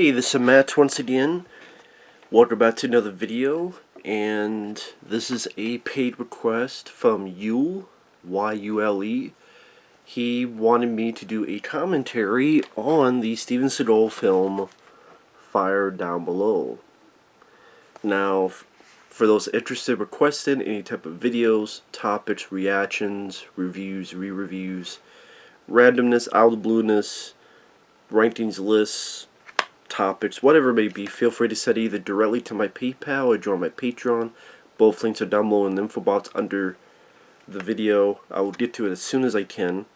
Hey, this is Matt once again. Welcome back to another video, and this is a paid request from Yule, Y-U-L-E. He wanted me to do a commentary on the Steven Seagal film Fire Down Below. Now, for those interested, requesting any type of videos, topics, reactions, reviews, re-reviews, randomness, out of the blueness, rankings lists, topics, whatever it may be, feel free to send either directly to my PayPal or join my Patreon. Both links are down below in the info box under the video. I will get to it as soon as I can.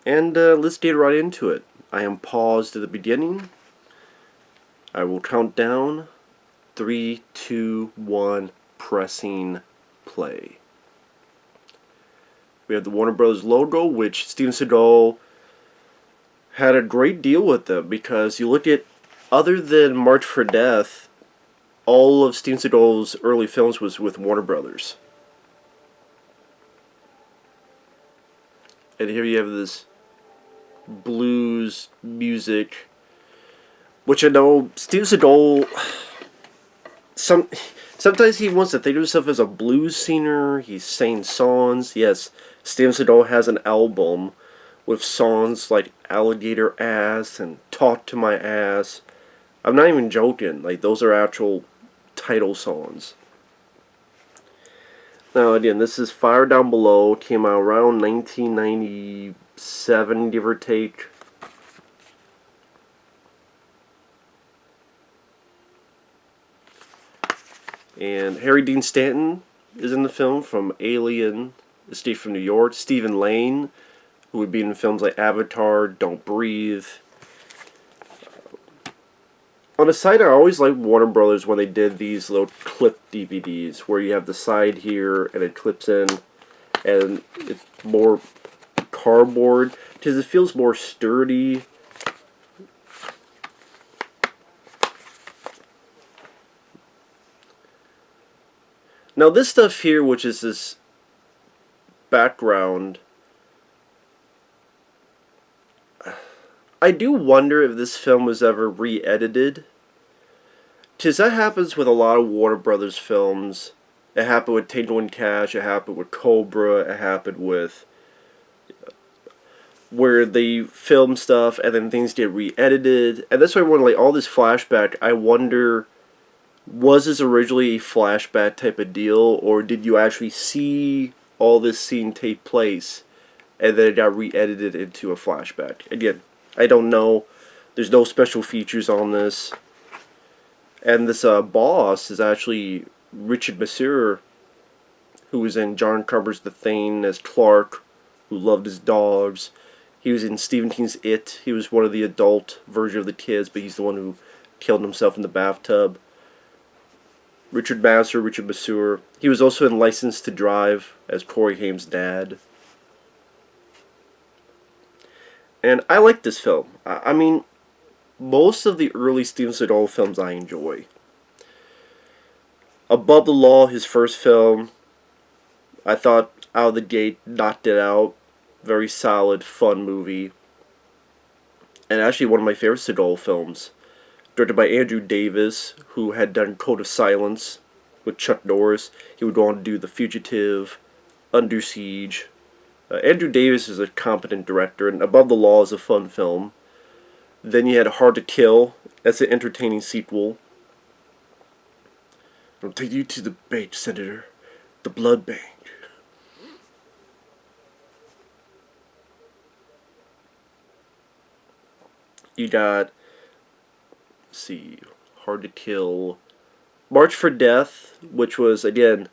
And let's get right into it. I am paused at the beginning. I will count down. 3, 2, 1, pressing play. We have the Warner Bros. Logo, which Steven Seagal had a great deal with them, because you look at, other than March for Death, all of Steven Seagal's early films was with Warner Brothers. And here you have this blues music, which I know Steven Seagal, sometimes he wants to think of himself as a blues singer. He's saying songs. Yes, Steven Seagal has an album with songs like Alligator Ass and Talk to My Ass. I'm not even joking. Like, those are actual title songs. Now, again, this is Fire Down Below. Came out around 1997, give or take. And Harry Dean Stanton is in the film from Alien, Escape from New York. Stephen Lane, who would be in films like Avatar, Don't Breathe. On the side, I always liked Warner Brothers when they did these little clip DVDs, where you have the side here and it clips in, and it's more cardboard, because it feels more sturdy. Now this stuff here, which is this background, I do wonder if this film was ever re-edited, because that happens with a lot of Warner Brothers films. It happened with Tango and Cash, it happened with Cobra, it happened with where they film stuff and then things get re-edited. And that's why I wonder, like, all this flashback, I wonder, was this originally a flashback type of deal, or did you actually see all this scene take place and then it got re-edited into a flashback? Again, I don't know. There's no special features on this. And this boss is actually Richard Masur, who was in John Carpenter's The Thing as Clark, who loved his dogs. He was in Stephen King's It. He was one of the adult version of the kids, but he's the one who killed himself in the bathtub. Richard Masur. He was also in License to Drive as Corey Haim's dad. And I like this film. I mean, most of the early Steven Seagal films I enjoy. Above the Law, his first film, I thought out of the gate knocked it out. Very solid, fun movie. And actually one of my favorite Seagal films. Directed by Andrew Davis, who had done Code of Silence with Chuck Norris. He would go on to do The Fugitive, Under Siege. Andrew Davis is a competent director, and Above the Law is a fun film. Then you had Hard to Kill. That's an entertaining sequel. I'll take you to the bank, Senator. The blood bank. You got, let's see, Hard to Kill. March for Death, which was, again,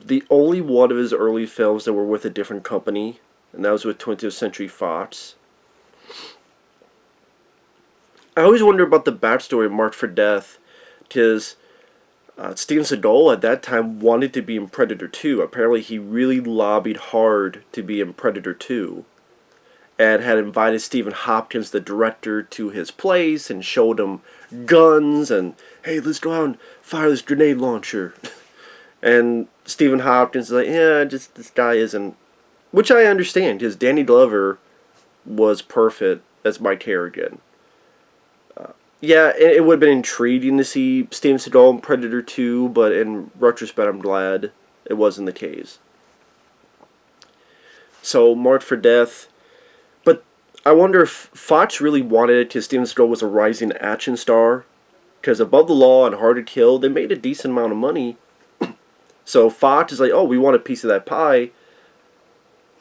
the only one of his early films that were with a different company, and that was with 20th Century Fox. I always wonder about the backstory of March for Death, because Steven Seagal at that time wanted to be in Predator 2. Apparently he really lobbied hard to be in Predator 2, and had invited Stephen Hopkins, the director, to his place and showed him guns and, hey, let's go out and fire this grenade launcher. And Stephen Hopkins is like, yeah, just this guy isn't... Which I understand, because Danny Glover was perfect as Mike Harrigan. Yeah, it would have been intriguing to see Steven Seagal in Predator 2, but in retrospect, I'm glad it wasn't the case. So, Marked for Death. But I wonder if Fox really wanted it because Steven Seagal was a rising action star. Because Above the Law and Hard to Kill, they made a decent amount of money. So Fox is like, oh, we want a piece of that pie.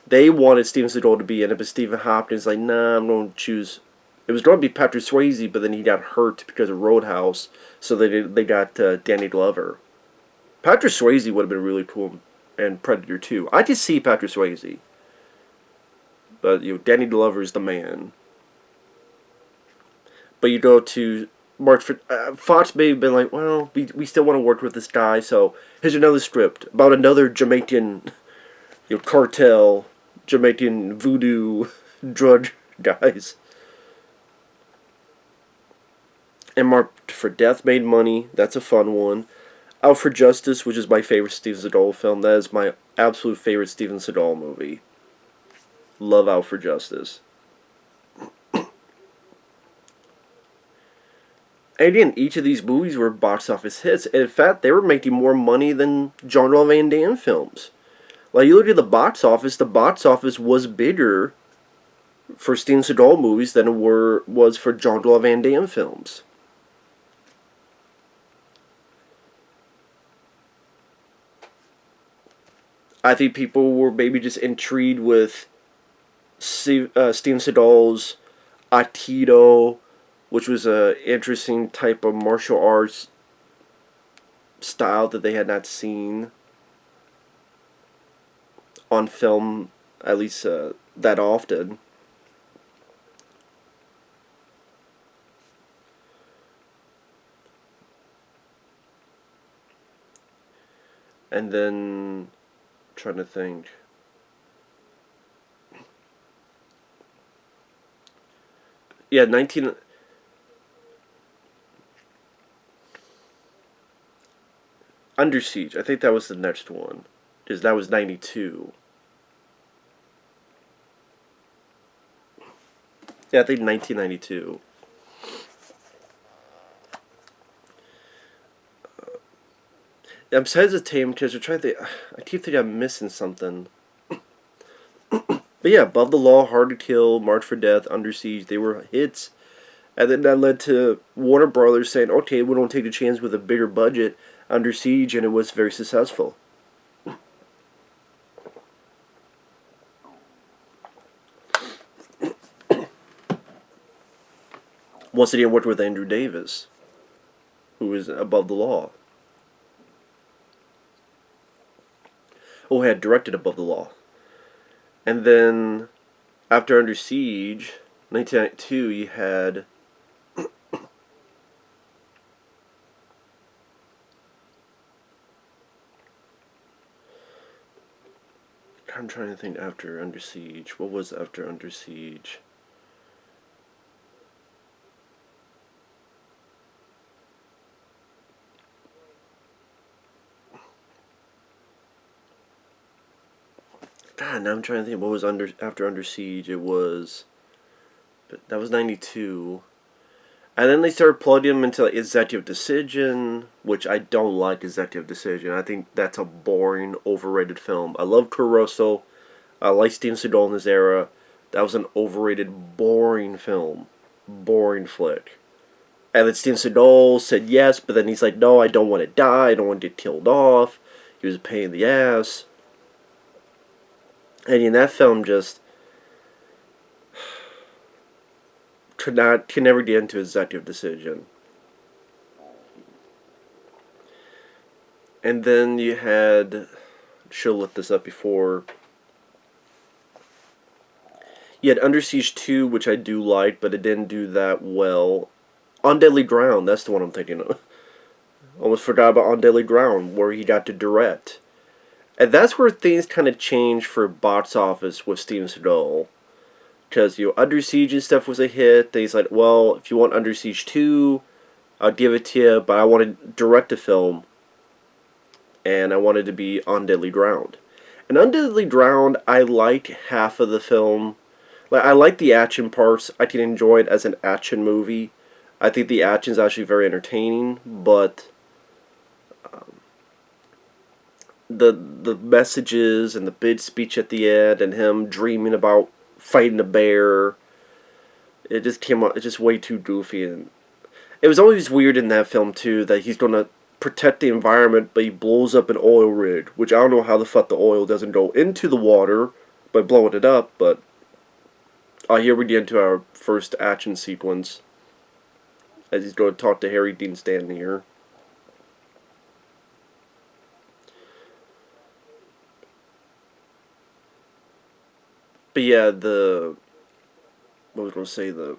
They wanted Steven Seagal to be in it, but Stephen Hopkins is like, nah, I'm going to choose. It was going to be Patrick Swayze, but then he got hurt because of Roadhouse, so they got Danny Glover. Patrick Swayze would have been really cool in Predator 2. I could see Patrick Swayze, but Danny Glover is the man. But you go to March for Fox may have been like, well, we still want to work with this guy, so here's another script about another Jamaican, cartel, Jamaican voodoo drug guys. And Marked for Death made money. That's a fun one. Out for Justice, which is my favorite Steven Seagal film. That is my absolute favorite Steven Seagal movie. Love Out for Justice. And again, each of these movies were box office hits. And in fact, they were making more money than Jean-Claude Van Damme films. Like, you look at the box office was bigger for Steven Seagal movies than it was for Jean-Claude Van Damme films. I think people were maybe just intrigued with Steven Seagal's Aikido, which was an interesting type of martial arts style that they had not seen on film, at least that often. And then, trying to think. Yeah, Under Siege. I think that was the next one. Because that was 92. Yeah, I think 1992. I'm hesitating because I'm trying to think. I keep thinking I'm missing something. But yeah, Above the Law, Hard to Kill, March for Death, Under Siege, they were hits. And then that led to Warner Brothers saying, okay, we don't take a chance with a bigger budget, Under Siege, and it was very successful. Once again, worked with Andrew Davis, who was Above the Law. Oh, had directed Above the Law. And then, after Under Siege, 1992, you had... I'm trying to think after Under Siege. What was after Under Siege? God, now I'm trying to think what was after Under Siege. It was... That was 92. And then they started plugging him into Executive Decision, which I don't like Executive Decision. I think that's a boring, overrated film. I love Caruso. I like Steven Seagal in this era. That was an overrated, boring film. Boring flick. And then Steven Seagal said yes, but then he's like, no, I don't want to die. I don't want to get killed off. He was a pain in the ass. And in that film just... could never get into Executive Decision. And then you had... should have looked this up before. You had Under Siege 2, which I do like, but it didn't do that well. On Deadly Ground, that's the one I'm thinking of. Almost forgot about On Deadly Ground, where he got to direct. And that's where things kind of changed for box office with Steven Seagal. Because, Under Siege and stuff was a hit. Then he's like, well, if you want Under Siege 2, I'll give it to you, but I want to direct a film. And I wanted to be On Deadly Ground. And On Deadly Ground, I liked half of the film. Like, I like the action parts. I can enjoy it as an action movie. I think the action's actually very entertaining, but the messages and the big speech at the end and him dreaming about fighting a bear, it just came out, it's just way too goofy. And it was always weird in that film too that he's gonna protect the environment, but he blows up an oil rig, which I don't know how the fuck the oil doesn't go into the water by blowing it up. But here we get into our first action sequence as he's going to talk to Harry Dean Stanton here. But yeah, what was I going to say, the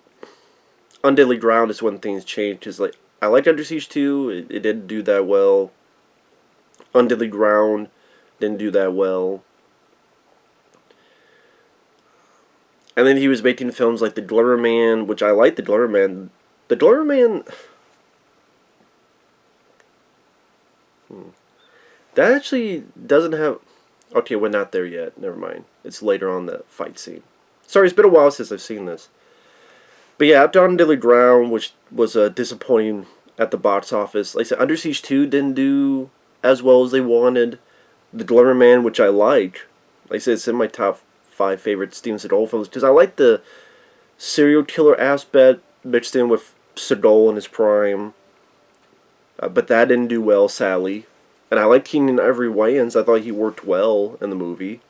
Undeadly Ground is when things changed. Cause like, I liked Under Siege 2, it didn't do that well. Undeadly Ground didn't do that well. And then he was making films like The Glimmer Man, which I liked The Glimmer Man. The Glimmer Man... That actually doesn't have... Okay, we're not there yet. Never mind. It's later on the fight scene. Sorry, it's been a while since I've seen this. But yeah, after Undeadly Ground, which was disappointing at the box office. Like I said, Under Siege 2 didn't do as well as they wanted. The Glimmer Man, which I like. Like I said, it's in my top 5 favorite Steven Seagal films. Because I like the serial killer aspect mixed in with Seagal in his prime. But that didn't do well, sadly. And I like Keenan Ivory Wayans. I thought he worked well in the movie.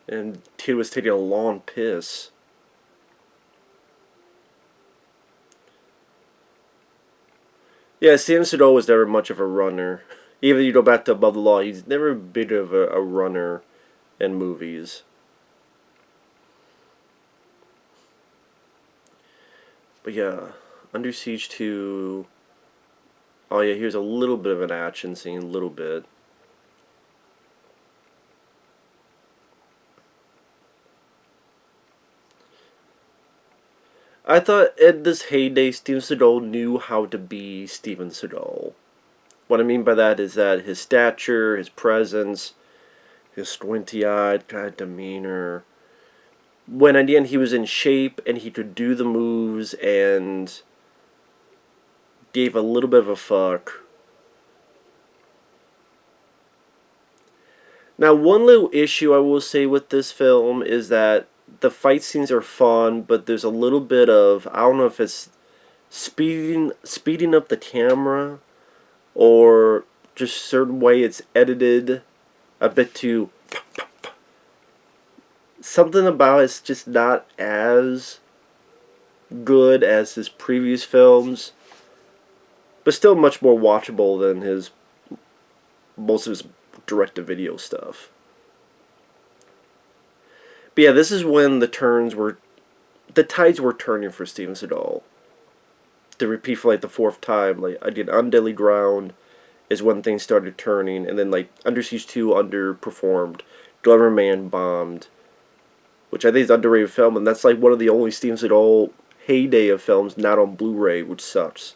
And Tritt was taking a long piss. Yeah, Steven Seagal was never much of a runner. Even if you go back to Above the Law, he's never been of a runner in movies. But yeah, Under Siege 2... Oh yeah, here's a little bit of an action scene, a little bit. I thought in this heyday, Steven Seagal knew how to be Steven Seagal. What I mean by that is that his stature, his presence, his squinty-eyed kind of demeanor. When at the end he was in shape and he could do the moves and gave a little bit of a fuck. Now, one little issue I will say with this film is that the fight scenes are fun, but there's a little bit of, I don't know if it's speeding up the camera or just a certain way it's edited a bit too... Something about it's just not as good as his previous films, but still much more watchable than most of his direct-to-video stuff. But yeah, this is when the tides were turning for Steven Seagal. To repeat for like the 4th time, like I did Undeadly Ground is when things started turning, and then like Under Siege 2 underperformed, Glimmer Man bombed, which I think is an underrated film, and that's like one of the only Steven Seagal heyday of films not on Blu-ray, which sucks.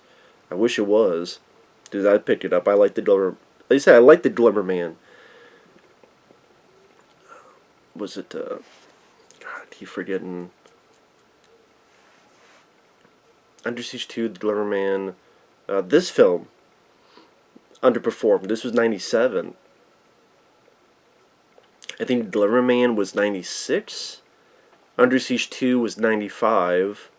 I wish it was, because I'd pick it up. I like the Glimmer. Like I said, I like the Glimmer Man. Was it? God, keep forgetting. Under Siege 2, the Glimmer Man. This film underperformed. This was 97. I think Glimmer Man was 96. Under Siege 2 was 95.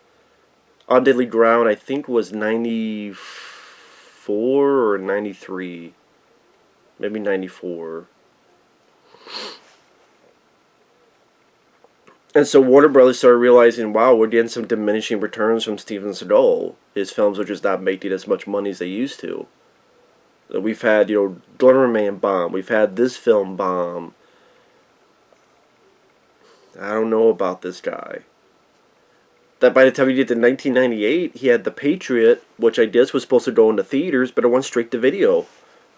On Deadly Ground, I think, was 94 or 93. Maybe 94. And so Warner Brothers started realizing, wow, we're getting some diminishing returns from Steven Seagal. His films are just not making as much money as they used to. We've had, Glimmer Man bomb. We've had this film bomb. I don't know about this guy. That by the time we get to 1998, he had The Patriot, which I guess was supposed to go into theaters, but it went straight to video.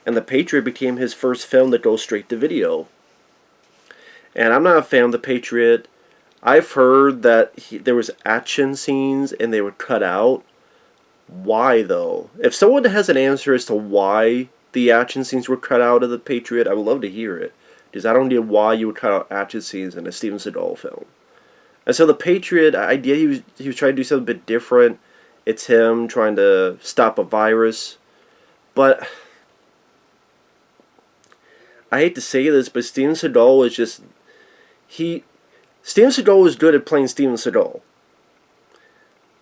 And The Patriot became his first film that goes straight to video. And I'm not a fan of The Patriot. I've heard that there was action scenes and they were cut out. Why, though? If someone has an answer as to why the action scenes were cut out of The Patriot, I would love to hear it. Because I don't get why you would cut out action scenes in a Steven Seagal film. And so The Patriot, I get he was trying to do something a bit different. It's him trying to stop a virus. But I hate to say this, but Steven Seagal is just... Steven Seagal is good at playing Steven Seagal.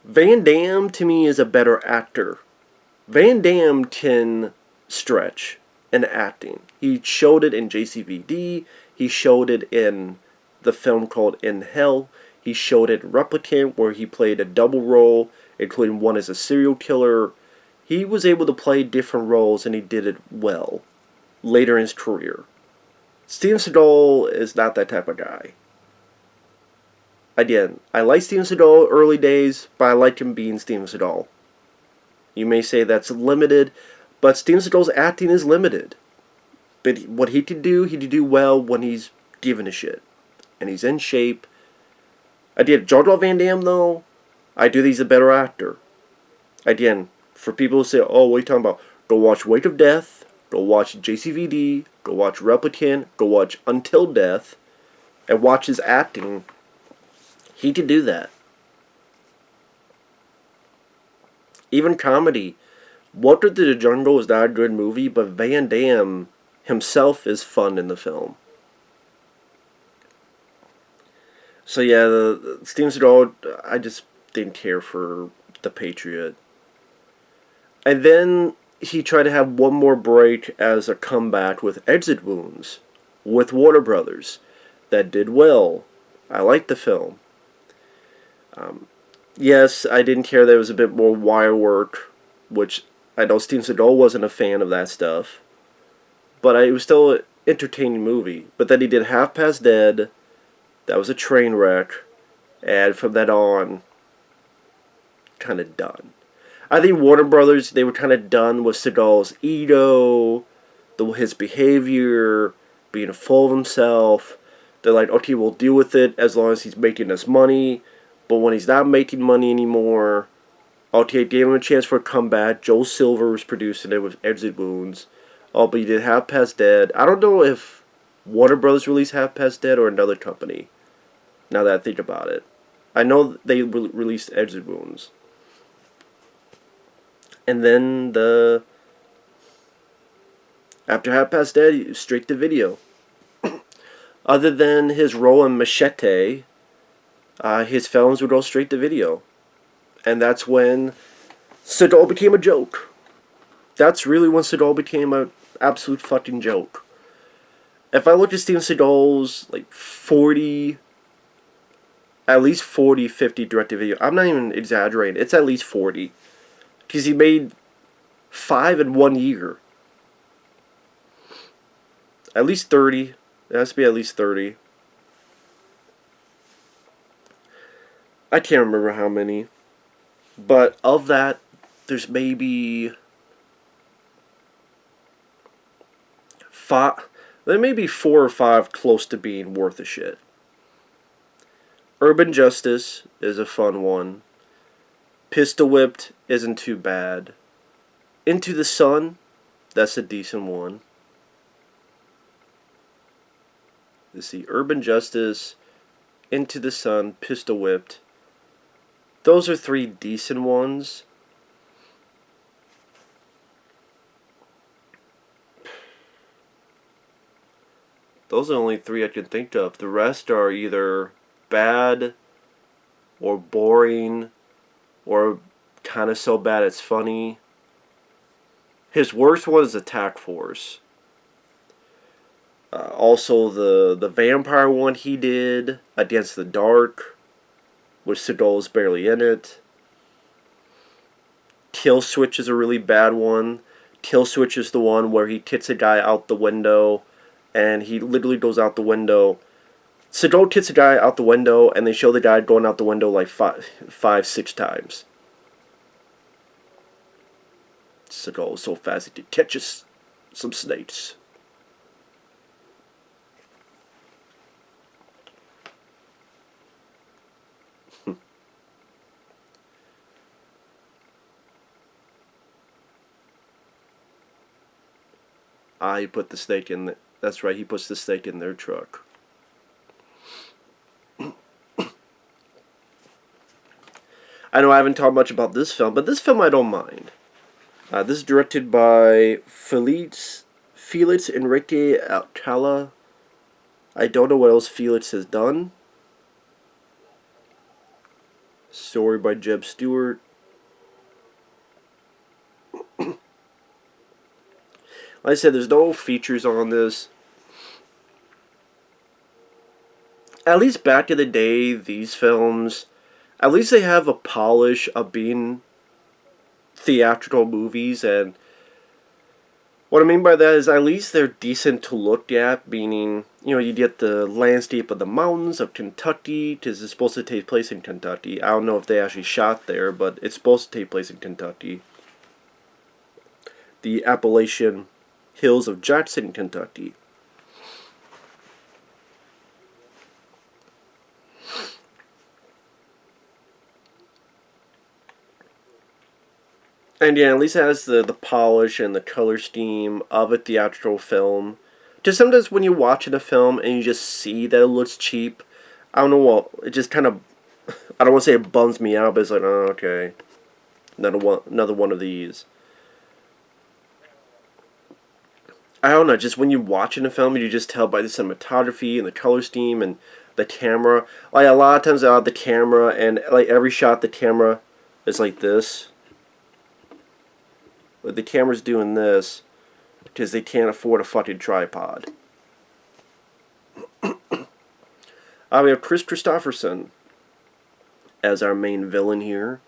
Van Damme, to me, is a better actor. Van Damme can stretch in acting. He showed it in JCVD. He showed it in the film called In Hell. He showed it in Replicant, where he played a double role, including one as a serial killer. He was able to play different roles, and he did it well later in his career. Steven Seagal is not that type of guy. Again, I like Steven Seagal early days, but I like him being Steven Seagal. You may say that's limited, but Steven Seagal's acting is limited. But what he can do well when he's given a shit. And he's in shape. Jean-Claude Van Damme, though, I do think he's a better actor. Again, for people who say, oh, what are you talking about? Go watch Wake of Death, go watch JCVD, go watch Replicant, go watch Until Death, and watch his acting. He can do that. Even comedy. Welcome to the Jungle is not a good movie, but Van Damme himself is fun in the film. So yeah, the Steven Seagal, I just didn't care for The Patriot. And then he tried to have one more break as a comeback with Exit Wounds, with Warner Brothers. That did well. I liked the film. Yes, I didn't care there was a bit more wire work, which I know Steven Seagal wasn't a fan of that stuff. But it was still an entertaining movie. But then he did Half Past Dead. That was a train wreck. And from that on, kind of done. I think Warner Brothers, they were kind of done with Seagal's ego, his behavior, being full of himself. They're like, okay, we'll deal with it as long as he's making us money. But when he's not making money anymore, okay, gave him a chance for a comeback. Joel Silver was producing it with Exit Wounds. Oh, but he did Half Past Dead. I don't know if Warner Brothers released Half Past Dead or another company, now that I think about it. I know they released Exit Wounds. And then after Half Past Dead, straight to video. Other than his role in Machete, his films would go straight to video. And that's when Seagal became a joke. That's really when Seagal became an absolute fucking joke. If I look at Steven Seagal's at least 40, 50 direct-to-video, I'm not even exaggerating, it's at least 40. Because he made 5 in 1 year. At least 30. It has to be at least 30. I can't remember how many. But of that, there's maybe 5. There may be 4 or 5 close to being worth a shit. Urban Justice is a fun one. Pistol Whipped isn't too bad. Into the Sun, that's a decent one. Let's see, Urban Justice, Into the Sun, Pistol Whipped. Those are 3 decent ones. Those are the only 3 I can think of. The rest are either bad or boring or kind of so bad it's funny. His worst one is Attack Force. Also the vampire one he did, Against the Dark, which Seagal is barely in it. Kill Switch is a really bad one. Kill Switch is the one where he kicks a guy out the window, and he literally goes out the window. Seagal kicks a guy out the window, and they show the guy going out the window like 5, 6 times. Seagal was so fast he could catch some snakes. he put the steak in that's right, he puts the steak in their truck. I know I haven't talked much about this film, but this film I don't mind. This is directed by Félix Enríquez Alcalá. I don't know what else Felix has done. Story by Stuart. Like I said, there's no features on this. At least back in the day, these films, at least they have a polish of being theatrical movies, and what I mean by that is at least they're decent to look at, meaning, you know, you get the landscape of the mountains of Kentucky, because it's supposed to take place in Kentucky. I don't know if they actually shot there, but it's supposed to take place in Kentucky. The Appalachian Hills of Jackson, Kentucky. And yeah, at least it has the polish and the color scheme of a theatrical film. Just sometimes when you're watching a film and you just see that it looks cheap, I don't know what, it just kind of, I don't want to say it bums me out, but it's like, oh, okay, another one of these. I don't know, just when you're watching a film, you just tell by the cinematography and the color scheme and the camera. Like, a lot of times the camera, and like every shot the camera is like this. But the camera's doing this because they can't afford a fucking tripod. We have Kris Kristofferson as our main villain here.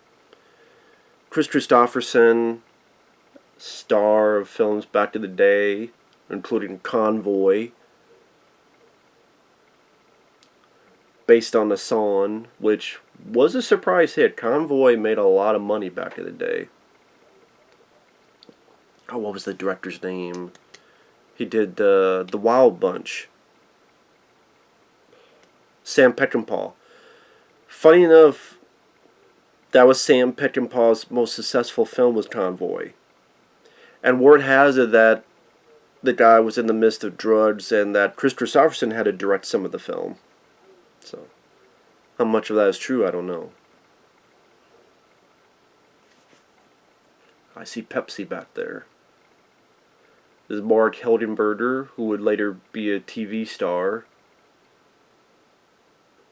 Kris Kristofferson, star of films back in the day, including Convoy, based on the song, which was a surprise hit. Convoy made a lot of money back in the day. Oh, what was the director's name? He did The Wild Bunch. Sam Peckinpah. Funny enough, that was Sam Peckinpah's most successful film, was Convoy. And word has it that the guy was in the midst of drugs and that Kris Kristofferson had to direct some of the film. So, how much of that is true, I don't know. I see Pepsi back there. This is Mark Heldenberger, who would later be a TV star,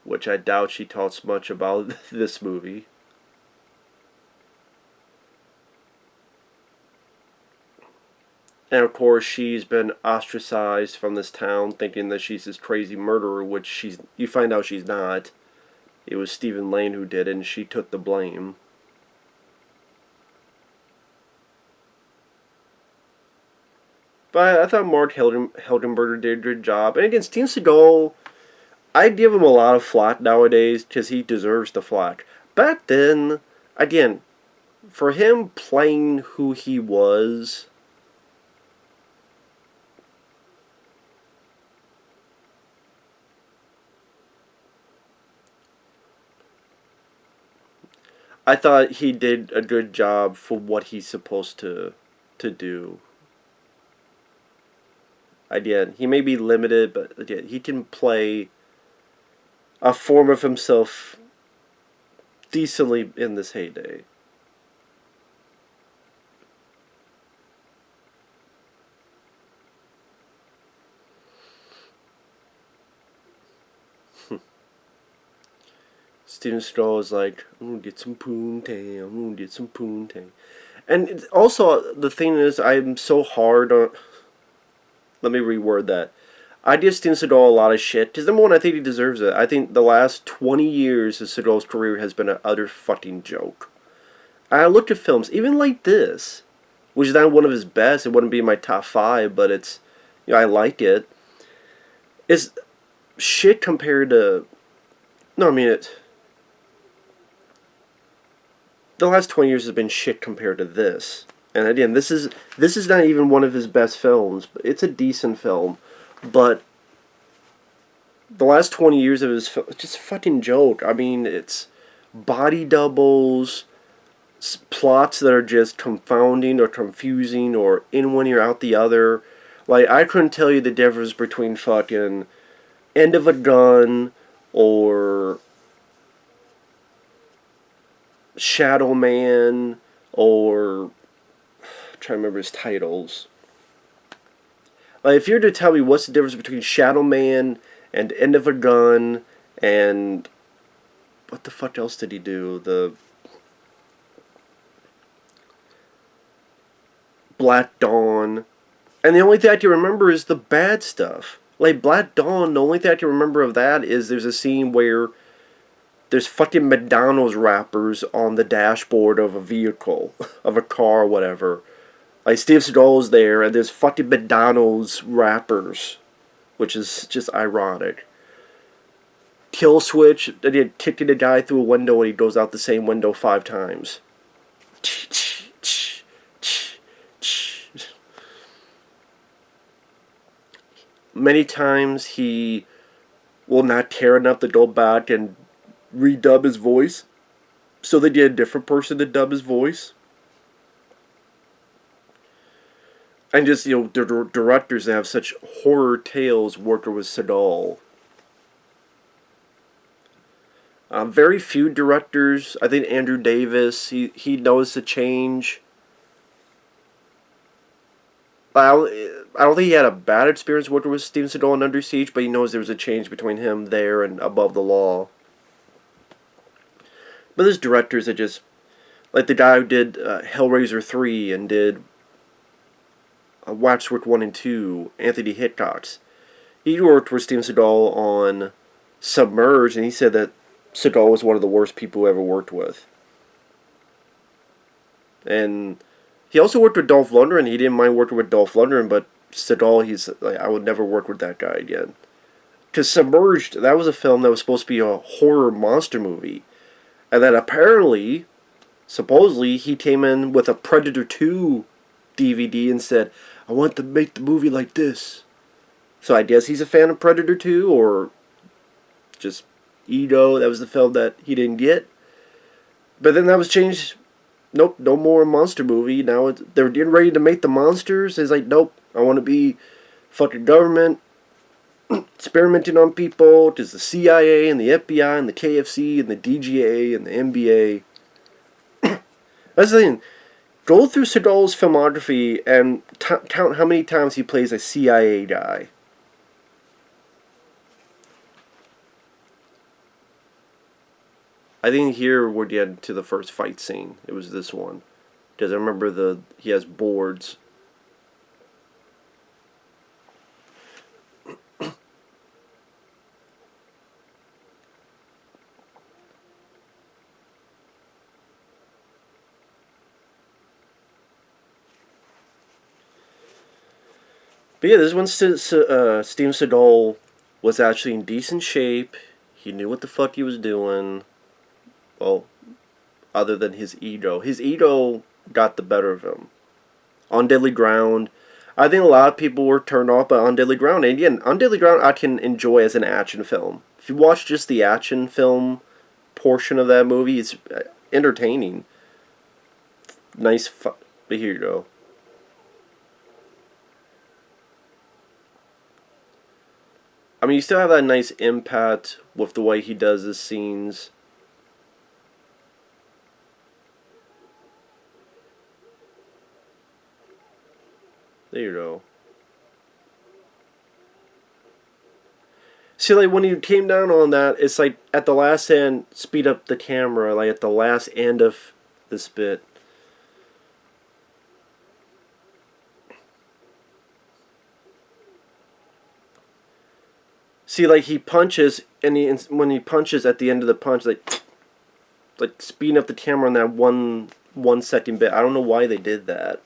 which I doubt she talks much about this movie. And of course, she's been ostracized from this town, thinking that she's this crazy murderer, which you find out she's not. It was Stephen Lane who did it, and she took the blame. But I thought Mark Heldenberger did a good job. And again, Steven Seagal, I give him a lot of flack nowadays because he deserves the flack. Back then, again, for him playing who he was, I thought he did a good job for what he's supposed to do. Again, he may be limited, but again, he can play a form of himself decently in this heyday. Steven Seagal is like, I'm gonna get some poontang, I'm gonna get some poontang. And also, the thing is, I'm so hard on... Let me reword that. I give Steven Seagal a lot of shit, because number one, I think he deserves it. I think the last 20 years of Seagal's career has been an utter fucking joke. I looked at films, even like this, which is not one of his best. It wouldn't be in my top 5, but it's, you know, I like it. It's shit compared to... No, I mean, the last 20 years has been shit compared to this. And again, this is not even one of his best films. It's a decent film, but the last 20 years of his film, it's just a fucking joke. I mean, it's body doubles, plots that are just confounding or confusing or in one ear out the other. Like, I couldn't tell you the difference between fucking End of a Gun or Shadow Man or... I'm trying to remember his titles. Like, if you were to tell me what's the difference between Shadow Man and End of a Gun and... What the fuck else did he do? The... Black Dawn. And the only thing I can remember is the bad stuff. Like, Black Dawn, the only thing I can remember of that is there's a scene where there's fucking McDonald's wrappers on the dashboard of a vehicle, of a car or whatever. Like, Steve Seagal's there, and there's fucking McDonald's wrappers, which is just ironic. Kill switch, and you're kicking a guy through a window and he goes out the same window 5 times. Many times he will not care enough to go back and redub his voice, so they get a different person to dub his voice. And just, you know, the directors that have such horror tales working with Seagal. Very few directors. I think Andrew Davis, he noticed a change. I don't think he had a bad experience working with Steven Seagal in Under Siege, but he knows there was a change between him there and Above the Law. But there's directors that just... Like the guy who did Hellraiser 3 and did Waxwork 1 and 2, Anthony Hitchcock. He worked with Steven Seagal on Submerged, and he said that Seagal was one of the worst people he ever worked with. And he also worked with Dolph Lundgren. He didn't mind working with Dolph Lundgren, but Seagal, he's like, I would never work with that guy again. Because Submerged, that was a film that was supposed to be a horror monster movie. And then apparently, supposedly, he came in with a Predator 2 DVD and said, I want to make the movie like this. So I guess he's a fan of Predator 2, or just Ego, that was the film that he didn't get. But then that was changed. Nope, no more monster movie. Now they're getting ready to make the monsters. It's like, nope, I want to be fucking government experimenting on people. There's the CIA and the FBI and the KFC and the DGA and the NBA. That's the thing. Go through Seagal's filmography and count how many times he plays a CIA guy. I think here we're getting to the first fight scene. It was this one. Because I remember he has boards. But yeah, this is when Steven Seagal was actually in decent shape. He knew what the fuck he was doing. Well, other than his ego. His ego got the better of him. On Deadly Ground, I think a lot of people were turned off by On Deadly Ground. And again, On Deadly Ground I can enjoy as an action film. If you watch just the action film portion of that movie, it's entertaining. Nice but here you go. I mean, you still have that nice impact with the way he does his scenes. There you go. See, like, when he came down on that, it's like, at the last end, speed up the camera, like, at the last end of this bit. See, like, he punches, and when he punches at the end of the punch, like speeding up the camera on that one second bit. I don't know why they did that.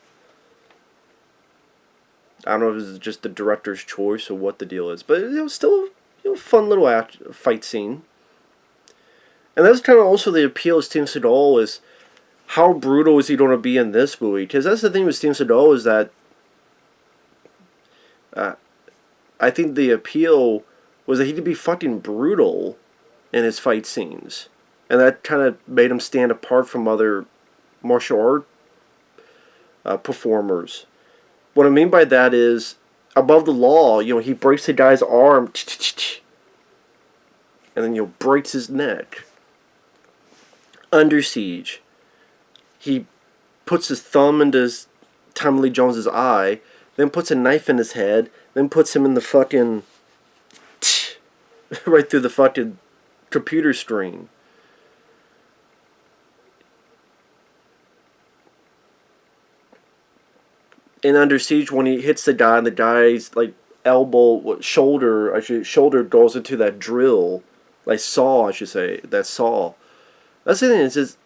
I don't know if it's just the director's choice or what the deal is, but it was still a fun little fight scene. And that's kind of also the appeal of Steven Seagal, is how brutal is he going to be in this movie? Because that's the thing with Steven Seagal, is that I think the appeal was that he could be fucking brutal in his fight scenes. And that kind of made him stand apart from other martial art performers. What I mean by that is, Above the Law, you know, he breaks the guy's arm, and then, you know, breaks his neck. Under Siege, he puts his thumb into Tommy Lee Jones's eye, then puts a knife in his head, then puts him in the fucking right through the fucking computer screen. In Under Siege, when he hits the guy, and the guy's like shoulder goes into that drill, like saw, I should say, that saw. That's the thing. It's just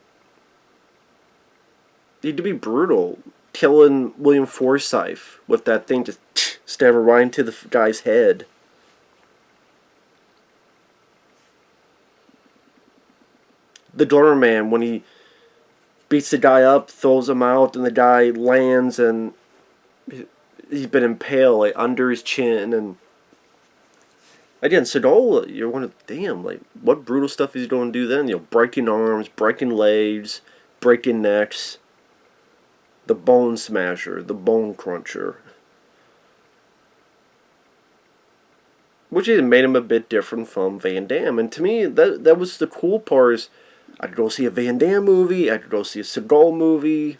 need to be brutal, killing William Forsythe with that thing, just stabbing right into the guy's head. The doorman, when he beats the guy up, throws him out, and the guy lands, and he's been impaled like under his chin. And again, Seagal, you're wondering, damn, like what brutal stuff is he going to do then? You know, breaking arms, breaking legs, breaking necks. The Bone Smasher, the Bone Cruncher. Which even made him a bit different from Van Damme. And to me, that was the cool part. Is I could go see a Van Damme movie, I could go see a Seagal movie.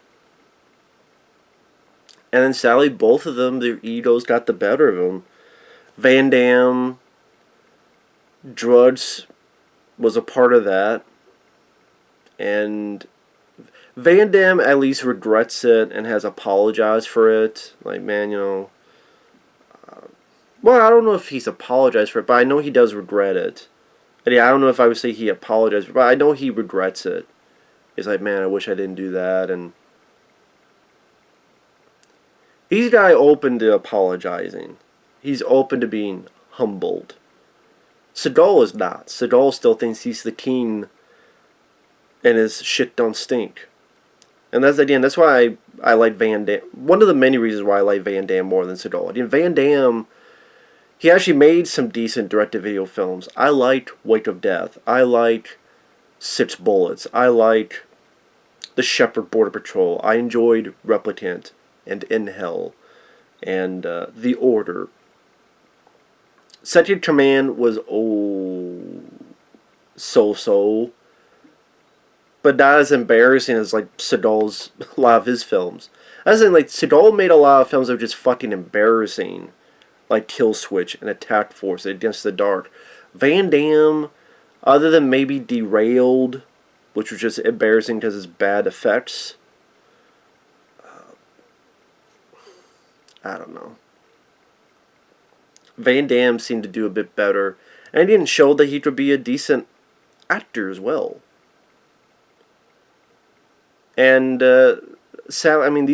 And then sadly, both of them, their egos got the better of them. Van Damme, drugs was a part of that. And Van Damme at least regrets it and has apologized for it. Like, man, you know... well, I don't know if he's apologized for it, but I know he does regret it. And yeah, I don't know if I would say he apologized for it, but I know he regrets it. It's like, man, I wish I didn't do that, and... he's a guy open to apologizing. He's open to being humbled. Seagal is not. Seagal still thinks he's the king, and his shit don't stink. And that's why I like Van Damme. One of the many reasons why I like Van Damme more than Seagal. Again, Van Damme, he actually made some decent direct-to-video films. I liked Wake of Death. I like Six Bullets. I like The Shepherd Border Patrol. I enjoyed Replicant and In Hell and The Order. Second Command was so-so. But not as embarrassing as, like, Seagal's, a lot of his films. I was saying, like, Seagal made a lot of films that were just fucking embarrassing. Like Kill Switch and Attack Force, Against the Dark. Van Damme, other than maybe Derailed, which was just embarrassing because of its bad effects. I don't know. Van Damme seemed to do a bit better. And he didn't show that he could be a decent actor as well. And, I mean,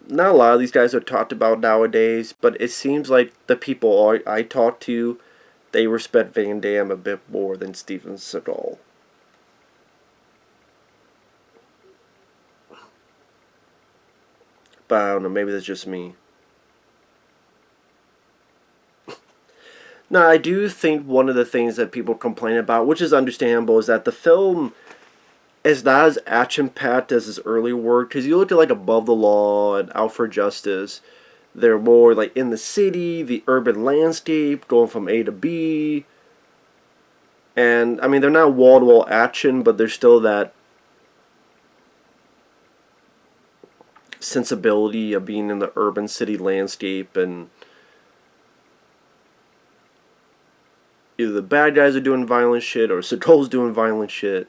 not a lot of these guys are talked about nowadays, but it seems like the people I talk to, they respect Van Damme a bit more than Steven Seagal. But I don't know, maybe that's just me. Now, I do think one of the things that people complain about, which is understandable, is that the film is not as action-packed as his earlier work. Because you look at like Above the Law and Out for Justice, they're more like in the city, the urban landscape, going from A to B. And, I mean, they're not wall-to-wall action, but there's still that sensibility of being in the urban city landscape, and either the bad guys are doing violent shit or Seagal's doing violent shit.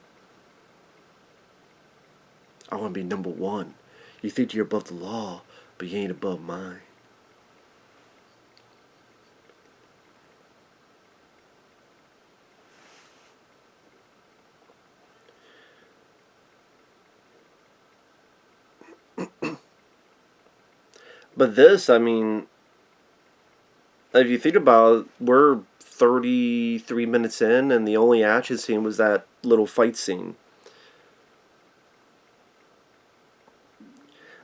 I want to be number one. You think you're above the law, but you ain't above mine. But this, I mean, if you think about it, we're 33 minutes in, and the only action scene was that little fight scene.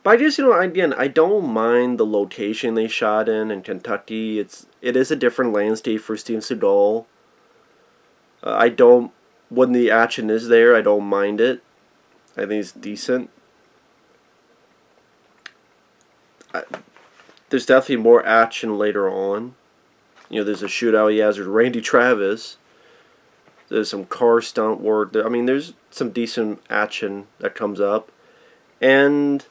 But I just, again, I don't mind the location they shot in Kentucky. It is a different landscape for Steven Seagal. When the action is there, I don't mind it. I think it's decent. there's definitely more action later on. You know, there's a shootout he has with Randy Travis. There's some car stunt work. I mean, there's some decent action that comes up. And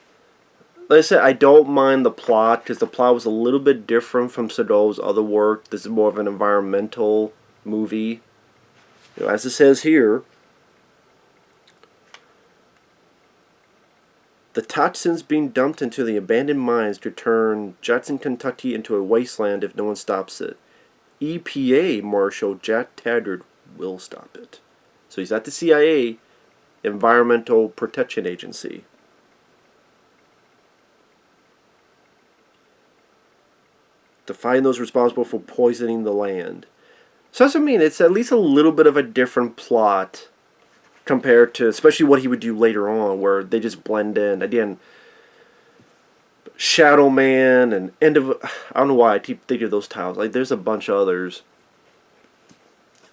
like I said, I don't mind the plot because the plot was a little bit different from Seagal's other work. This is more of an environmental movie. You know, as it says here, the toxins being dumped into the abandoned mines could turn Jackson, Kentucky into a wasteland if no one stops it. EPA Marshal Jack Taggart will stop it. So he's at the CIA, Environmental Protection Agency. To find those responsible for poisoning the land. So that's what I mean. It's at least a little bit of a different plot compared to, especially what he would do later on, where they just blend in. Again, Shadow Man and End of... I don't know why I keep thinking of those titles. Like, there's a bunch of others.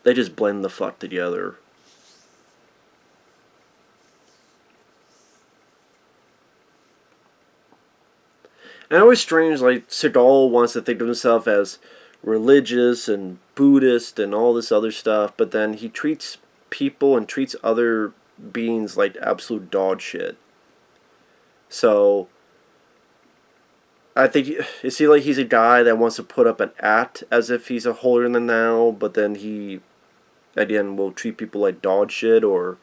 They just blend the fuck together. And it's always strange, like, Seagal wants to think of himself as religious and Buddhist and all this other stuff, but then he treats people and treats other beings like absolute dog shit. So, I think, you see, like, he's a guy that wants to put up an act as if he's a holier than thou, but then he, again, will treat people like dog shit, or...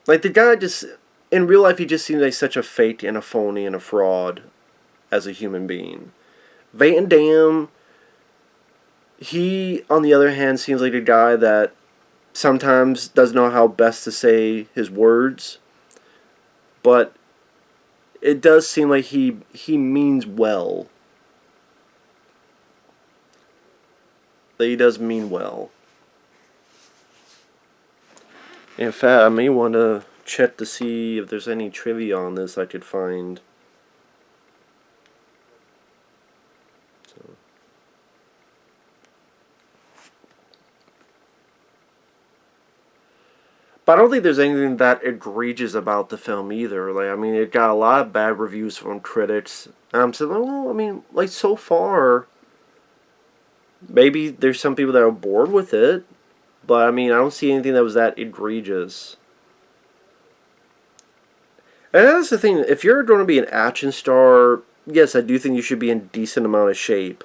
Like, the guy just... In real life, he just seems like such a fake and a phony and a fraud as a human being. Van Damme, he, on the other hand, seems like a guy that sometimes doesn't know how best to say his words. But it does seem like he means well. That he does mean well. In fact, I may want to check to see if there's any trivia on this I could find. So. But I don't think there's anything that egregious about the film either. Like, I mean, it got a lot of bad reviews from critics. And I'm saying, well, I mean, like, so far, maybe there's some people that are bored with it. But, I mean, I don't see anything that was that egregious. And that's the thing, if you're going to be an action star, yes, I do think you should be in a decent amount of shape.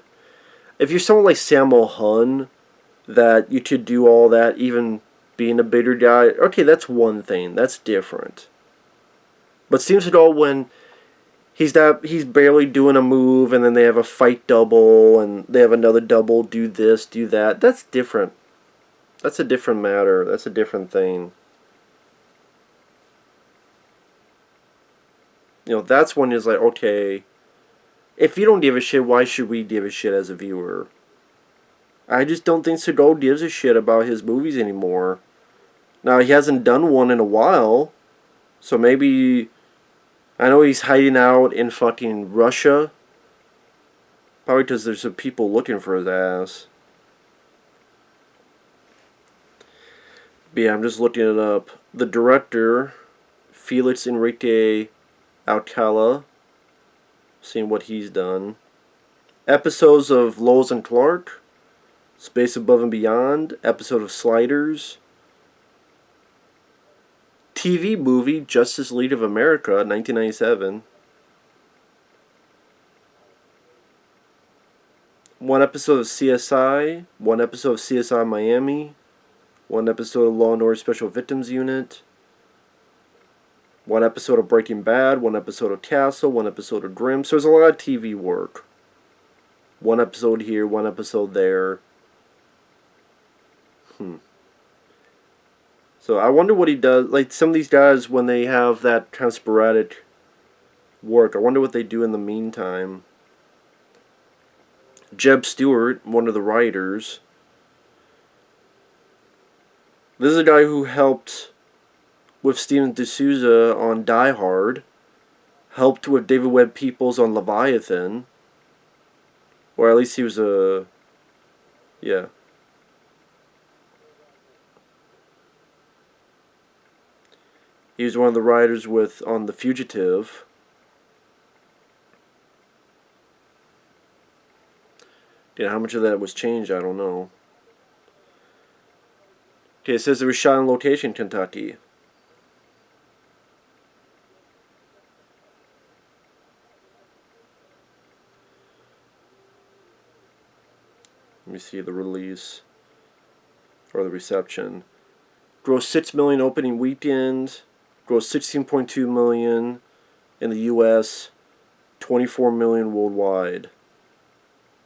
If you're someone like Sammo Hung, that you could do all that, even being a bigger guy, okay, that's one thing, that's different. But Steven Seagal, when he's barely doing a move, and then they have a fight double, and they have another double, do this, do that, that's different. That's a different matter, that's a different thing. You know, that's when it's like, okay, if you don't give a shit, why should we give a shit as a viewer? I just don't think Seagal gives a shit about his movies anymore. Now, he hasn't done one in a while, so maybe... I know he's hiding out in fucking Russia. Probably because there's some people looking for his ass. But yeah, I'm just looking it up. The director, Félix Enríquez Alcalá, seeing what he's done. Episodes of Lois and Clark, Space Above and Beyond, episode of Sliders, TV movie Justice League of America, 1997. One episode of CSI, one episode of CSI Miami, one episode of Law and Order Special Victims Unit, one episode of Breaking Bad, one episode of Castle, one episode of Grimm. So there's a lot of TV work. One episode here, one episode there. So I wonder what he does. Like, some of these guys, when they have that kind of sporadic work, I wonder what they do in the meantime. Jeb Stuart, one of the writers. This is a guy who helped with Steven D'Souza on Die Hard, helped with David Webb Peoples on Leviathan, or at least he was a... yeah. He was one of the writers on The Fugitive. Yeah, how much of that was changed, I don't know. Okay, it says it was shot on location, Kentucky. Let me see the release or the reception. Grossed $6 million opening weekend. Grossed $16.2 million in the U.S. $24 million worldwide.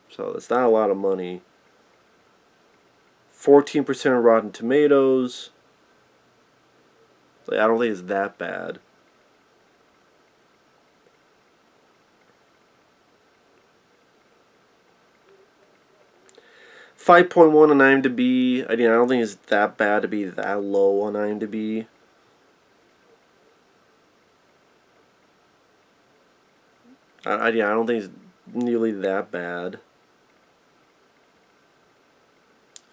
So that's not a lot of money. 14% of Rotten Tomatoes. Like, I don't think it's that bad. .1 on IMDb. I don't think it's that bad to be that low on IMDb. I don't think it's nearly that bad.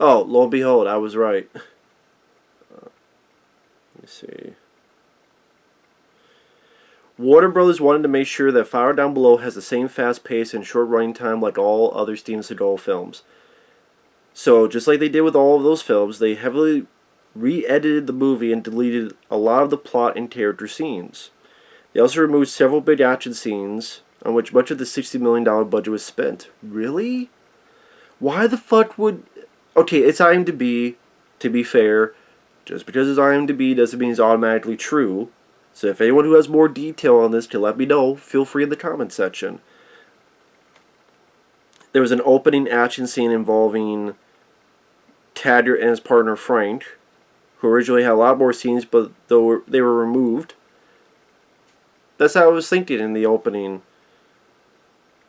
Oh, lo and behold, I was right. Let me see. Warner Brothers wanted to make sure that Fire Down Below has the same fast pace and short running time like all other Steven Seagal films. So, just like they did with all of those films, they heavily re-edited the movie and deleted a lot of the plot and character scenes. They also removed several big action scenes on which much of the $60 million budget was spent. Really? Why the fuck would... Okay, it's IMDb, to be fair. Just because it's IMDb doesn't mean it's automatically true. So if anyone who has more detail on this can let me know, feel free in the comment section. There was an opening action scene involving Taggart and his partner Frank, who originally had a lot more scenes, but though they were removed. That's how I was thinking in the opening.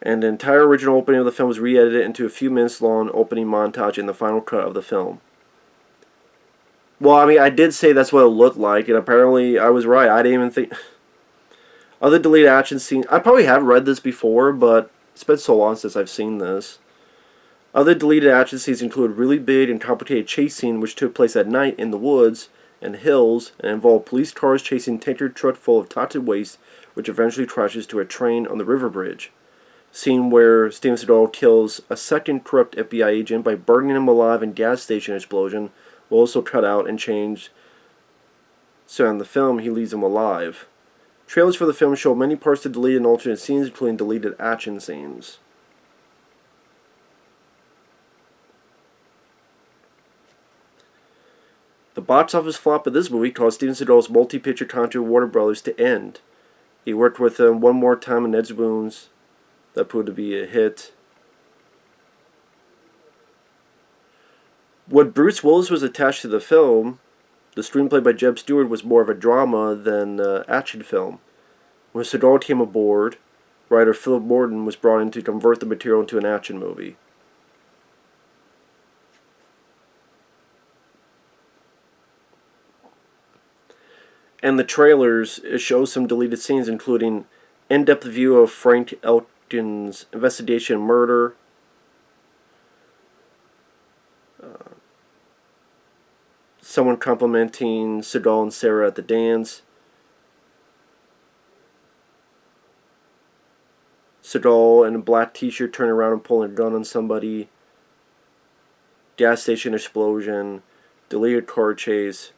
And the entire original opening of the film was re-edited into a few minutes long opening montage in the final cut of the film. Well, I mean, I did say that's what it looked like, and apparently I was right. I didn't even think... Other deleted action scenes... I probably have read this before, but it's been so long since I've seen this. Other deleted action scenes include a really big and complicated chase scene which took place at night in the woods and hills and involved police cars chasing a tanker truck full of toxic waste which eventually crashes to a train on the river bridge. Scene where Steven Seagal kills a second corrupt FBI agent by burning him alive in gas station explosion will also cut out and changed so in the film he leaves him alive. Trailers for the film show many parts of deleted and alternate scenes including deleted action scenes. The box office flop of this movie caused Steven Seagal's multi-picture contract with Warner Brothers to end. He worked with them one more time in Ned's Wounds. That proved to be a hit. When Bruce Willis was attached to the film, the screenplay by Jeb Stuart was more of a drama than an action film. When Seagal came aboard, writer Philip Morton was brought in to convert the material into an action movie. And the trailers, it shows some deleted scenes including in-depth view of Frank Elkin's investigation of murder, someone complimenting Seagal and Sarah at the dance, Seagal in a black t-shirt turning around and pulling a gun on somebody, gas station explosion, deleted car chase.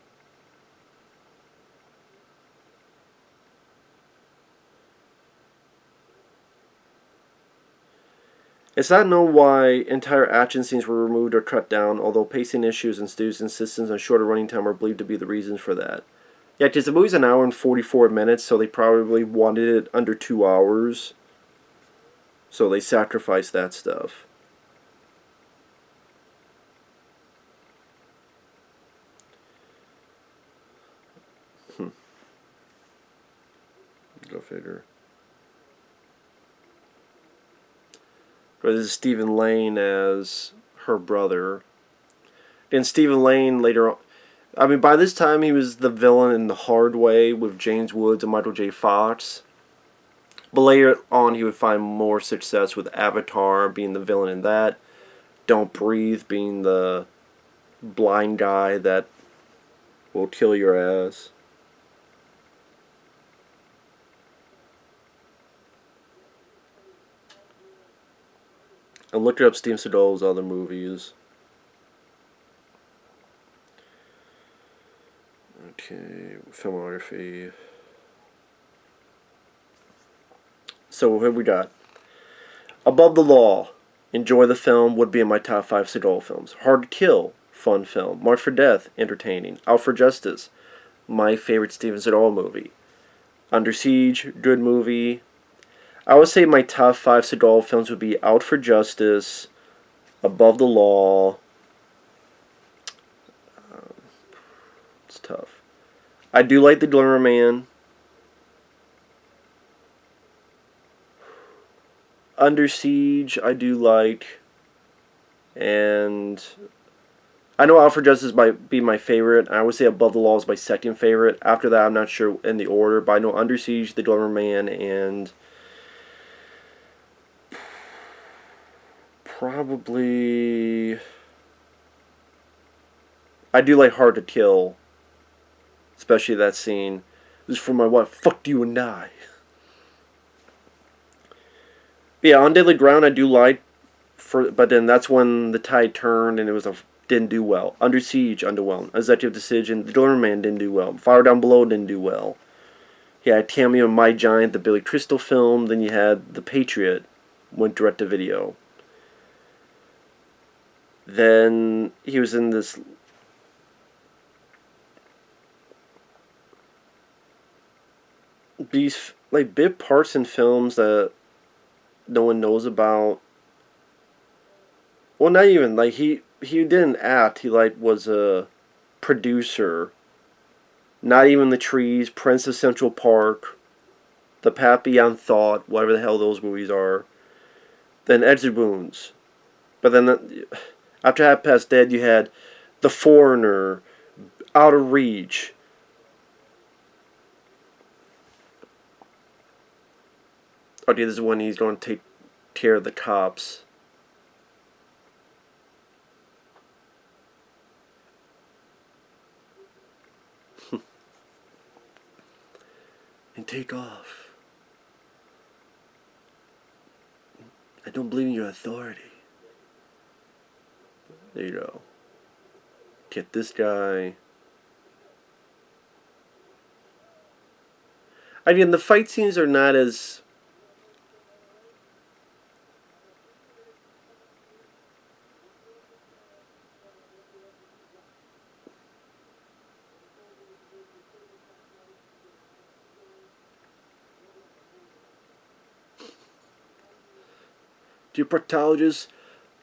It's not known why entire action scenes were removed or cut down, although pacing issues and Stu's insistence on shorter running time are believed to be the reasons for that. Yeah, because the movie's an hour and 44 minutes, so they probably wanted it under 2 hours. So they sacrificed that stuff. Go figure. But this is Stephen Lane as her brother. And Stephen Lane later on... I mean, by this time he was the villain in The Hard Way with James Woods and Michael J. Fox. But later on he would find more success with Avatar being the villain in that. Don't Breathe being the blind guy that will kill your ass. I looked up Steven Seagal's other movies. Okay, filmography. So what have we got? Above the Law. Enjoy the film. Would be in my top 5 Seagal films. Hard to Kill. Fun film. Marked for Death. Entertaining. Out for Justice. My favorite Steven Seagal movie. Under Siege. Good movie. I would say my top 5 Seagal films would be Out for Justice. Above the Law. It's tough. I do like The Glimmer Man. Under Siege, I do like. And I know Out for Justice might be my favorite. I would say Above the Law is my second favorite. After that, I'm not sure in the order, but I know Under Siege, The Glimmer Man, and probably I do like Hard to Kill, especially that scene. This is for my wife. Fuck you and I. But yeah, On Deadly Ground I do like, but then that's when the tide turned and it didn't do well. Under Siege, underwhelmed. Executive Decision, The Glimmer Man didn't do well. Fire Down Below didn't do well. You had cameo in My Giant, the Billy Crystal film. Then you had The Patriot, went direct to video. Then he was in this these like bit parts in films that no one knows about. Well, not even like he didn't act. He like was a producer. Not Even the Trees, Prince of Central Park, The Path Beyond Thought, whatever the hell those movies are. Then Exit Wounds. But then after Half Past Dead, you had The Foreigner, Out of Reach. Okay, this is when he's going to take care of the cops. And take off. I don't believe in your authority. There you go. Get this guy. Again, the fight scenes are not as... Your proctologist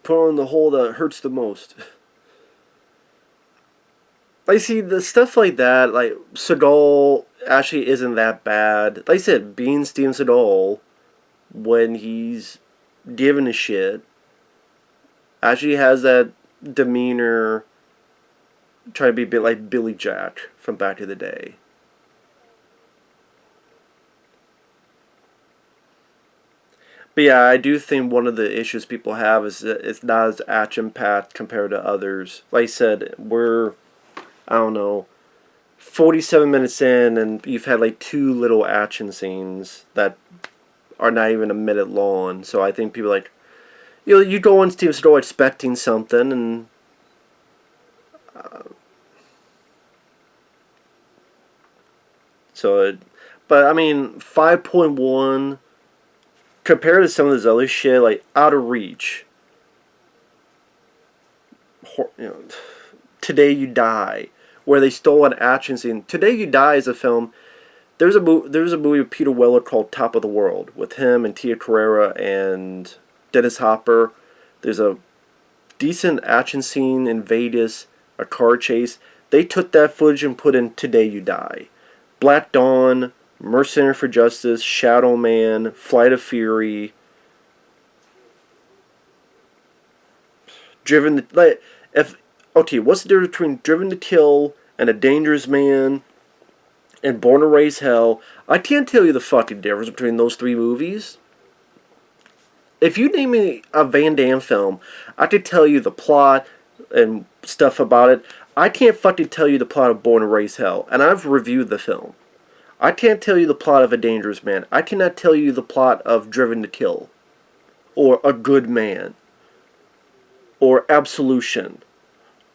put on the hole that hurts the most. I see the stuff like that, like Seagal actually isn't that bad. Like I said, being Steven Seagal, when he's given a shit, actually has that demeanor, trying to be a bit like Billy Jack from back in the day. But yeah, I do think one of the issues people have is that it's not as action-packed compared to others. Like I said, we're, I don't know, 47 minutes in and you've had like 2 little action scenes that are not even a minute long. So I think people like, you go on Steven Seagal expecting something and... but I mean, 5.1... compared to some of this other shit, like Out of Reach, Today You Die, where they stole an action scene. Today You Die is a film. There's a movie with Peter Weller called Top of the World with him and Tia Carrera and Dennis Hopper. There's a decent action scene in Vegas, a car chase. They took that footage and put in Today You Die. Black Dawn, Mercenary for Justice, Shadow Man, Flight of Fury, Driven to... Like, what's the difference between Driven to Kill and A Dangerous Man and Born to Raise Hell? I can't tell you the fucking difference between those 3 movies. If you name me a Van Damme film, I could tell you the plot and stuff about it. I can't fucking tell you the plot of Born to Raise Hell, and I've reviewed the film. I can't tell you the plot of A Dangerous Man. I cannot tell you the plot of Driven to Kill. Or A Good Man. or Absolution,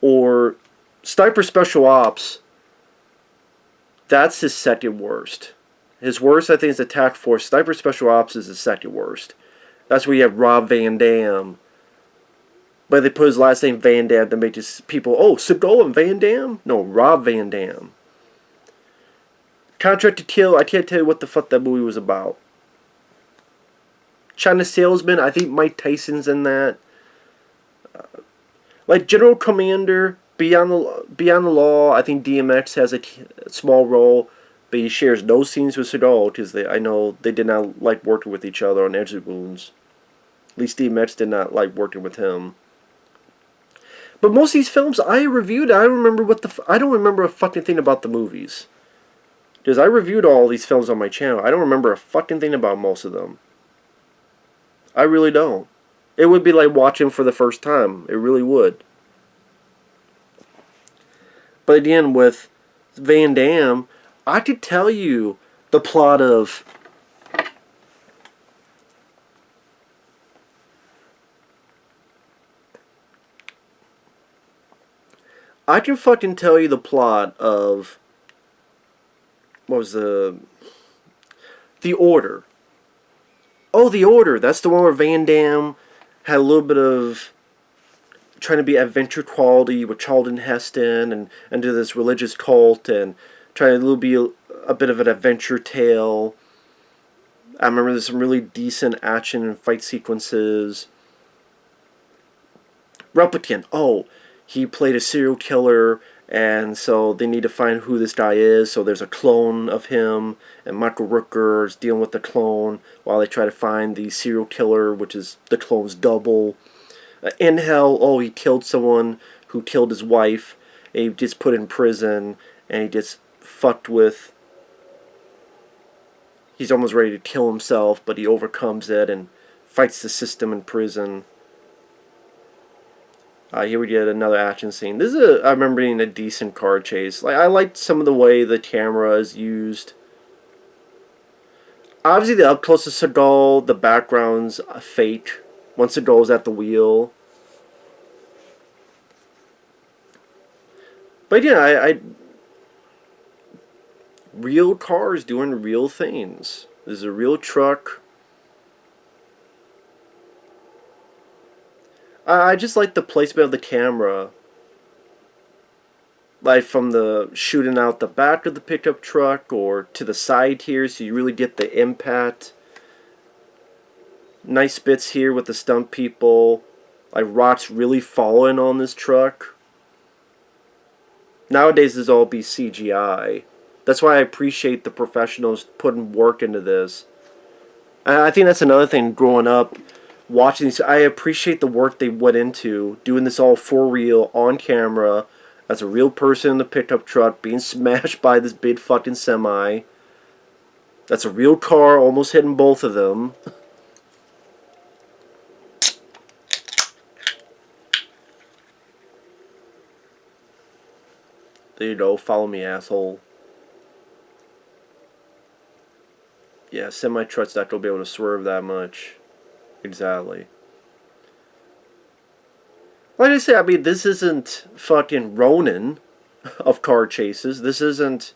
or Sniper Special Ops. That's his second worst. His worst, I think, is Attack Force. Sniper Special Ops is his second worst. That's where you have Rob Van Dam. But they put his last name Van Dam to make just people, oh, Seagal and Van Dam? No, Rob Van Dam. Contract to Kill, I can't tell you what the fuck that movie was about. China Salesman, I think Mike Tyson's in that. Like General Commander, Beyond the Law, I think DMX has a small role, but he shares no scenes with Seagal because I know they did not like working with each other on Edge of Wounds. At least DMX did not like working with him. But most of these films I reviewed, I don't remember a fucking thing about the movies. Because I reviewed all these films on my channel. I don't remember a fucking thing about most of them. I really don't. It would be like watching for the first time. It really would. But again, with Van Damme, I could tell you the plot of... I can fucking tell you the plot of... What was The Order. Oh, The Order. That's the one where Van Damme had a little bit of trying to be adventure quality with Charlton Heston and do this religious cult and trying to be a bit of an adventure tale. I remember there's some really decent action and fight sequences. Replicant. Oh, he played a serial killer, and so they need to find who this guy is. So there's a clone of him, and Michael Rooker is dealing with the clone while they try to find the serial killer, which is the clone's double. In Hell, oh, he killed someone who killed his wife, and he gets put in prison, and he gets fucked with. He's almost ready to kill himself, but he overcomes it and fights the system in prison. Here we get another action scene. This is I remember being a decent car chase. Like I liked some of the way the camera is used. Obviously, the up close to Seagal, the background's fake. Once Seagal's at the wheel. But yeah, I real cars doing real things. There's a real truck. I just like the placement of the camera. Like from the shooting out the back of the pickup truck or to the side here, so you really get the impact. Nice bits here with the stunt people. Like rocks really falling on this truck. Nowadays this all be CGI. That's why I appreciate the professionals putting work into this. And I think that's another thing growing up. Watching these, I appreciate the work they went into doing this all for real on camera as a real person in the pickup truck being smashed by this big fucking semi. That's a real car almost hitting both of them. There you go, follow me, asshole. Yeah, semi truck's not gonna be able to swerve that much. Exactly. Like I say, I mean, this isn't fucking Ronin of car chases. This isn't,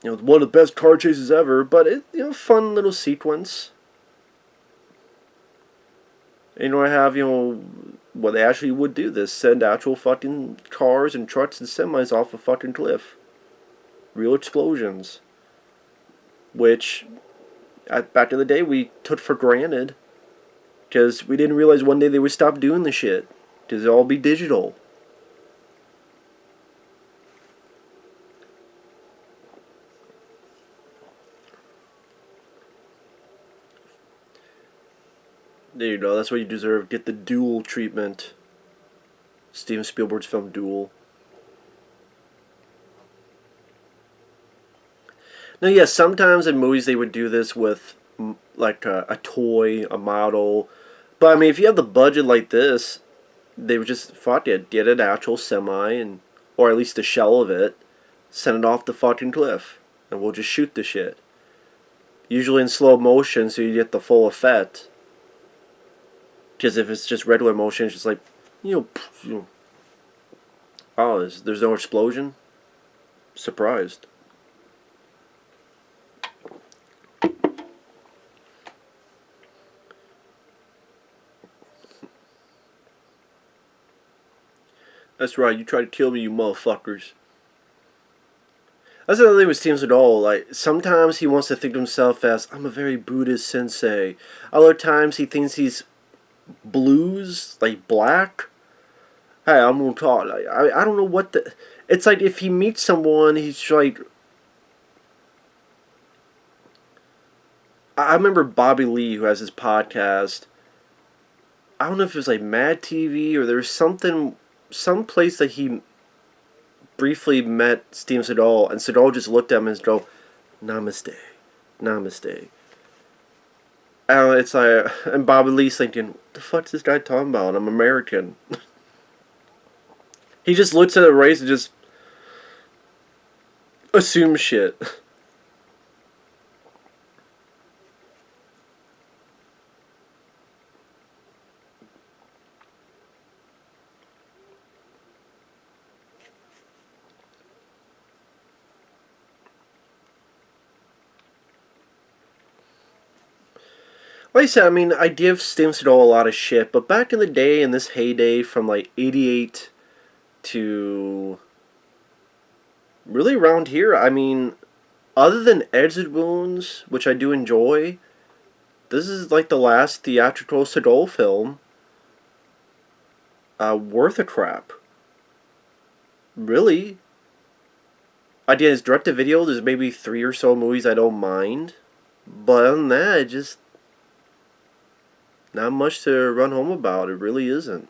you know, one of the best car chases ever, but it, you know, fun little sequence. And, you know, I have, you know, what they actually would do this, send actual fucking cars and trucks and semis off a fucking cliff. Real explosions. Which, back in the day, we took for granted. Because we didn't realize one day they would stop doing the shit. Because it'll all be digital. There you go, that's what you deserve. Get the Duel treatment. Steven Spielberg's film Duel. Now, yes, sometimes in movies they would do this with like a toy, a model. But I mean, if you have the budget like this, they would just fuck it, get an actual semi, and or at least a shell of it, send it off the fucking cliff, and we'll just shoot the shit. Usually in slow motion, so you get the full effect. Because if it's just regular motion, it's just like, oh, there's no explosion? Surprised. That's right, you tried to kill me, you motherfuckers. That's another thing with Steven Seagal. Like, sometimes he wants to think of himself as, I'm a very Buddhist sensei. Other times he thinks he's blues, like black. Hey, I'm gonna talk. Like, I don't know what the... It's like if he meets someone, he's like... I remember Bobby Lee, who has his podcast. I don't know if it was like Mad TV or there was some place that he briefly met Steven Seagal, and Seagal just looked at him and go, "Namaste, namaste." And it's like, and Bobby Lee's thinking, "What the fuck's this guy talking about? I'm American." He just looks at the race and just assumes shit. Like I said, I mean, I give Steven Seagal a lot of shit, but back in the day, in this heyday from like 88 to really around here, I mean, other than Exit Wounds, which I do enjoy, this is like the last theatrical Seagal film worth a crap. Really. Idea is direct to video, there's maybe 3 or so movies I don't mind, but other than that, just not much to run home about. It really isn't.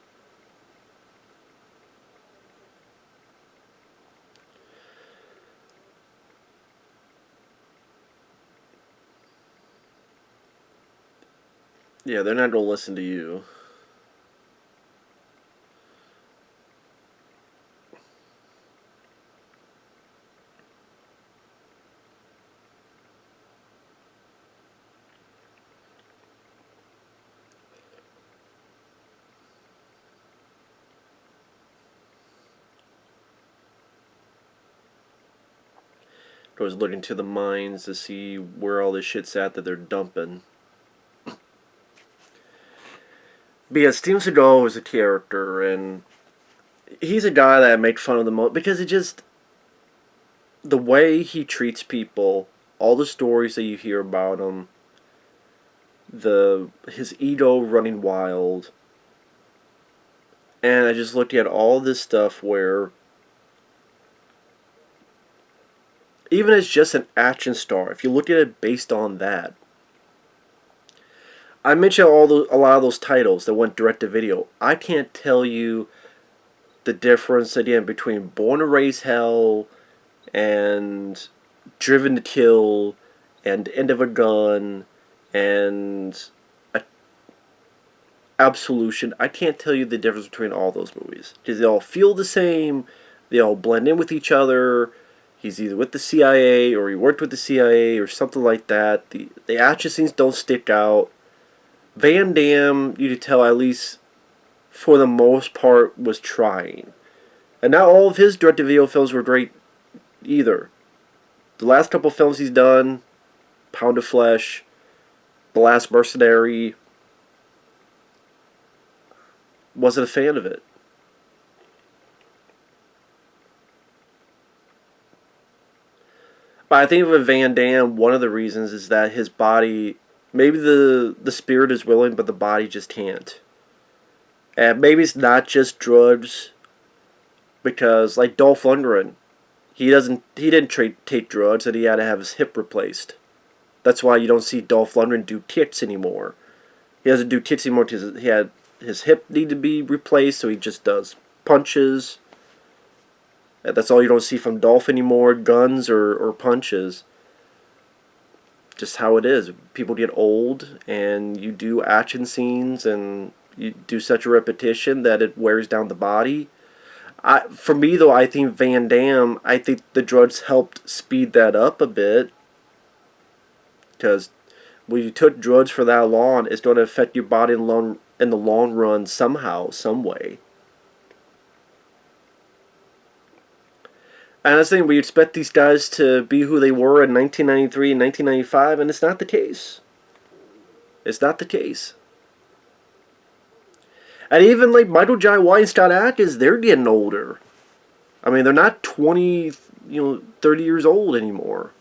Yeah, they're not going to listen to you. Goes looking to the mines to see where all this shit's at that they're dumping. Because Steven Seagal is a character, and he's a guy that I make fun of the most because it just... the way he treats people, all the stories that you hear about him, his ego running wild, and I just looked at all this stuff where even as just an action star, if you look at it based on that, I mentioned a lot of those titles that went direct to video. I can't tell you the difference again between Born to Raise Hell and Driven to Kill and End of a Gun and Absolution. I can't tell you the difference between all those movies because they all feel the same. They all blend in with each other. He's either with the CIA or he worked with the CIA or something like that. The action scenes don't stick out. Van Damme, you could tell at least for the most part, was trying. And not all of his direct-to-video films were great either. The last couple films he's done, Pound of Flesh, The Last Mercenary, wasn't a fan of it. But I think with Van Damme, one of the reasons is that his body, maybe the spirit is willing, but the body just can't. And maybe it's not just drugs, because like Dolph Lundgren, he didn't take drugs, and he had to have his hip replaced. That's why you don't see Dolph Lundgren do kicks anymore. He doesn't do kicks anymore because he had his hip need to be replaced, so he just does punches. That's all you don't see from Dolph anymore, guns or punches. Just how it is. People get old, and you do action scenes, and you do such a repetition that it wears down the body. For me, though, I think Van Damme, I think the drugs helped speed that up a bit. Because when you took drugs for that long, it's going to affect your body in the in the long run somehow, some way. And I was thinking we expect these guys to be who they were in 1993 and 1995, and it's not the case. It's not the case. And even like Michael Jai White and Scott Adkins, they're getting older. I mean, they're not 20, 30 years old anymore.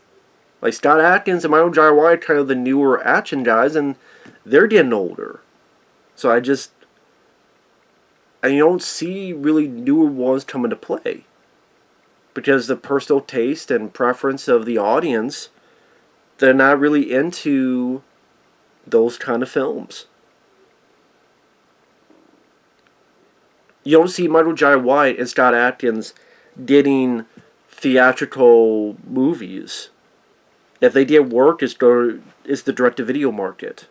Like Scott Adkins and Michael Jai White, kind of the newer action guys, and they're getting older. So and you don't see really newer ones come into play. Because the personal taste and preference of the audience, they're not really into those kind of films. You don't see Michael Jai White and Scott Adkins getting theatrical movies. If they did work, it's the direct-to-video market.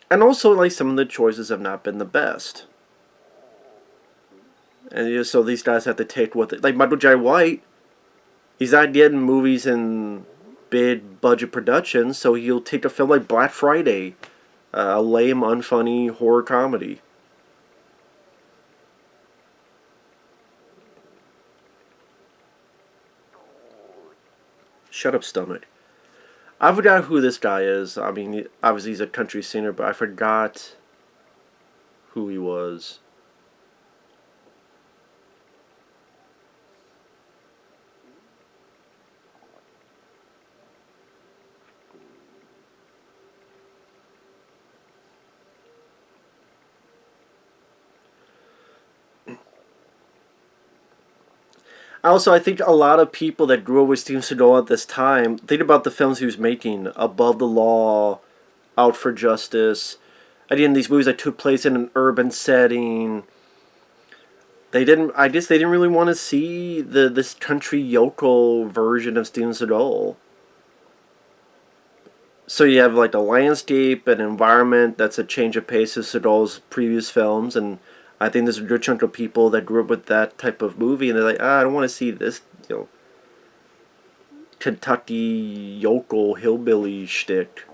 And also, like, some of the choices have not been the best. And so these guys have to take like Michael Jai White, he's not getting movies in big budget productions, so he'll take a film like Black Friday, a lame, unfunny horror comedy. Shut up, stomach. I forgot who this guy is. I mean, obviously he's a country singer, but I forgot who he was. Also, I think a lot of people that grew up with Steven Seagal at this time think about the films he was making, Above the Law, Out for Justice. Again, these movies that took place in an urban setting. I guess they didn't really want to see this country yokel version of Steven Seagal. So you have like a landscape, an environment that's a change of pace of Seagal's previous films, and I think there's a good chunk of people that grew up with that type of movie, and they're like, I don't want to see this, Kentucky yokel hillbilly shtick.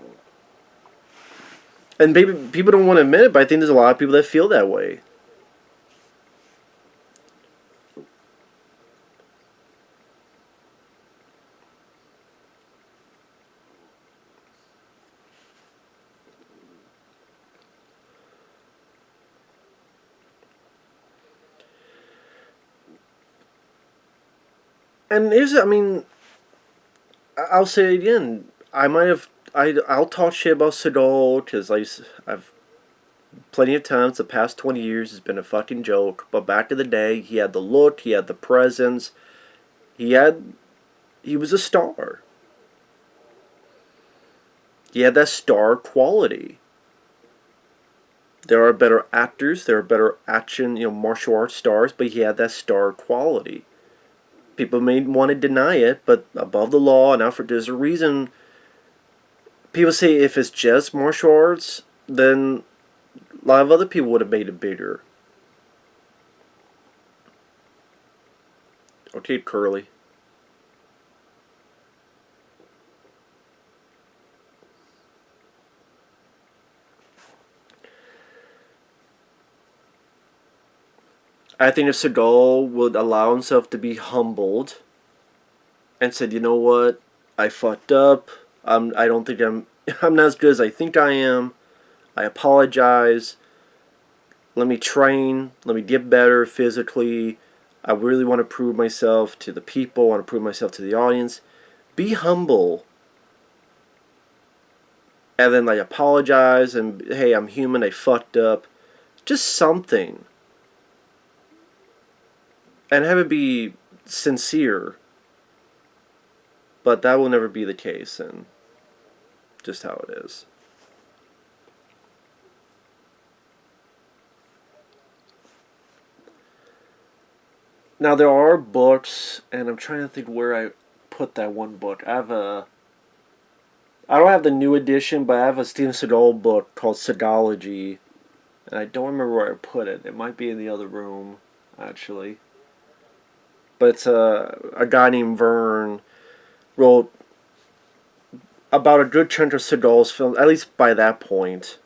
And maybe people don't want to admit it, but I think there's a lot of people that feel that way. And I'll say it again. I'll talk shit about Seagal because I've plenty of times the past 20 years has been a fucking joke. But back in the day, he had the look, he had the presence, he was a star. He had that star quality. There are better actors, there are better action, martial arts stars, but he had that star quality. People may want to deny it, but Above the Law and Alfred, there's a reason. People say if it's just martial arts, then a lot of other people would have made it bigger. Okay, Curly. I think if Seagal would allow himself to be humbled and said, you know what, I fucked up. I don't think I'm not as good as I think I am. I apologize. Let me train. Let me get better physically. I really want to prove myself to the people. I want to prove myself to the audience. Be humble. And then apologize and, hey, I'm human. I fucked up. Just something. And have it be sincere. But that will never be the case, and just how it is. Now there are books, and I'm trying to think where I put that one book. I don't have the new edition, but I have a Steven Seagal book called Seagology, and I don't remember where I put it. It might be in the other room, actually. But it's a guy named Vern wrote about a good chunk of Seagal's films, at least by that point.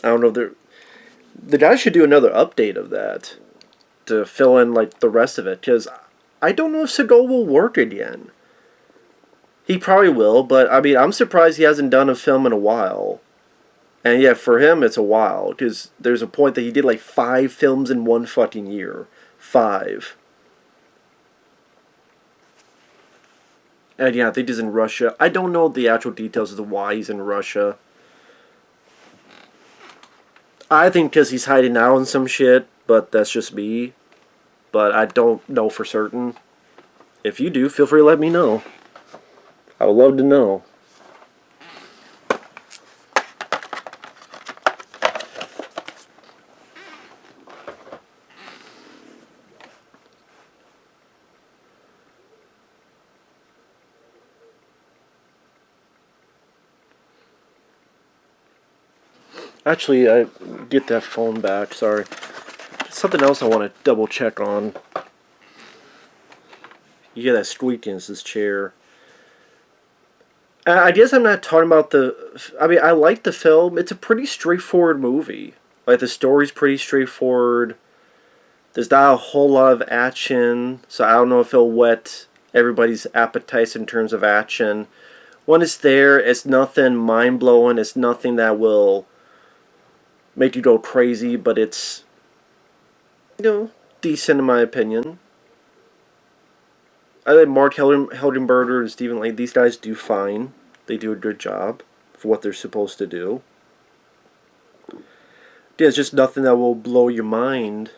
I don't know if the guy should do another update of that to fill in like the rest of it, because I don't know if Seagal will work again. He probably will, but I mean, I'm surprised he hasn't done a film in a while. And yeah, for him, it's a while, because there's a point that he did like 5 films in one fucking year. 5. And yeah, I think he's in Russia. I don't know the actual details as to why he's in Russia. I think because he's hiding out in some shit, but that's just me. But I don't know for certain. If you do, feel free to let me know. I would love to know. Actually, I get that phone back. Sorry. Something else I want to double check on. You hear that squeak against this chair. I guess I'm not talking about the... I mean, I like the film. It's a pretty straightforward movie. Like, the story's pretty straightforward. There's not a whole lot of action, so I don't know if it'll whet everybody's appetites in terms of action. When it's there, it's nothing mind-blowing. It's nothing that will make you go crazy, but it's, decent in my opinion. I think Mark Heldenberger and Stephen Lane, these guys do fine. They do a good job for what they're supposed to do. Yeah, it's just nothing that will blow your mind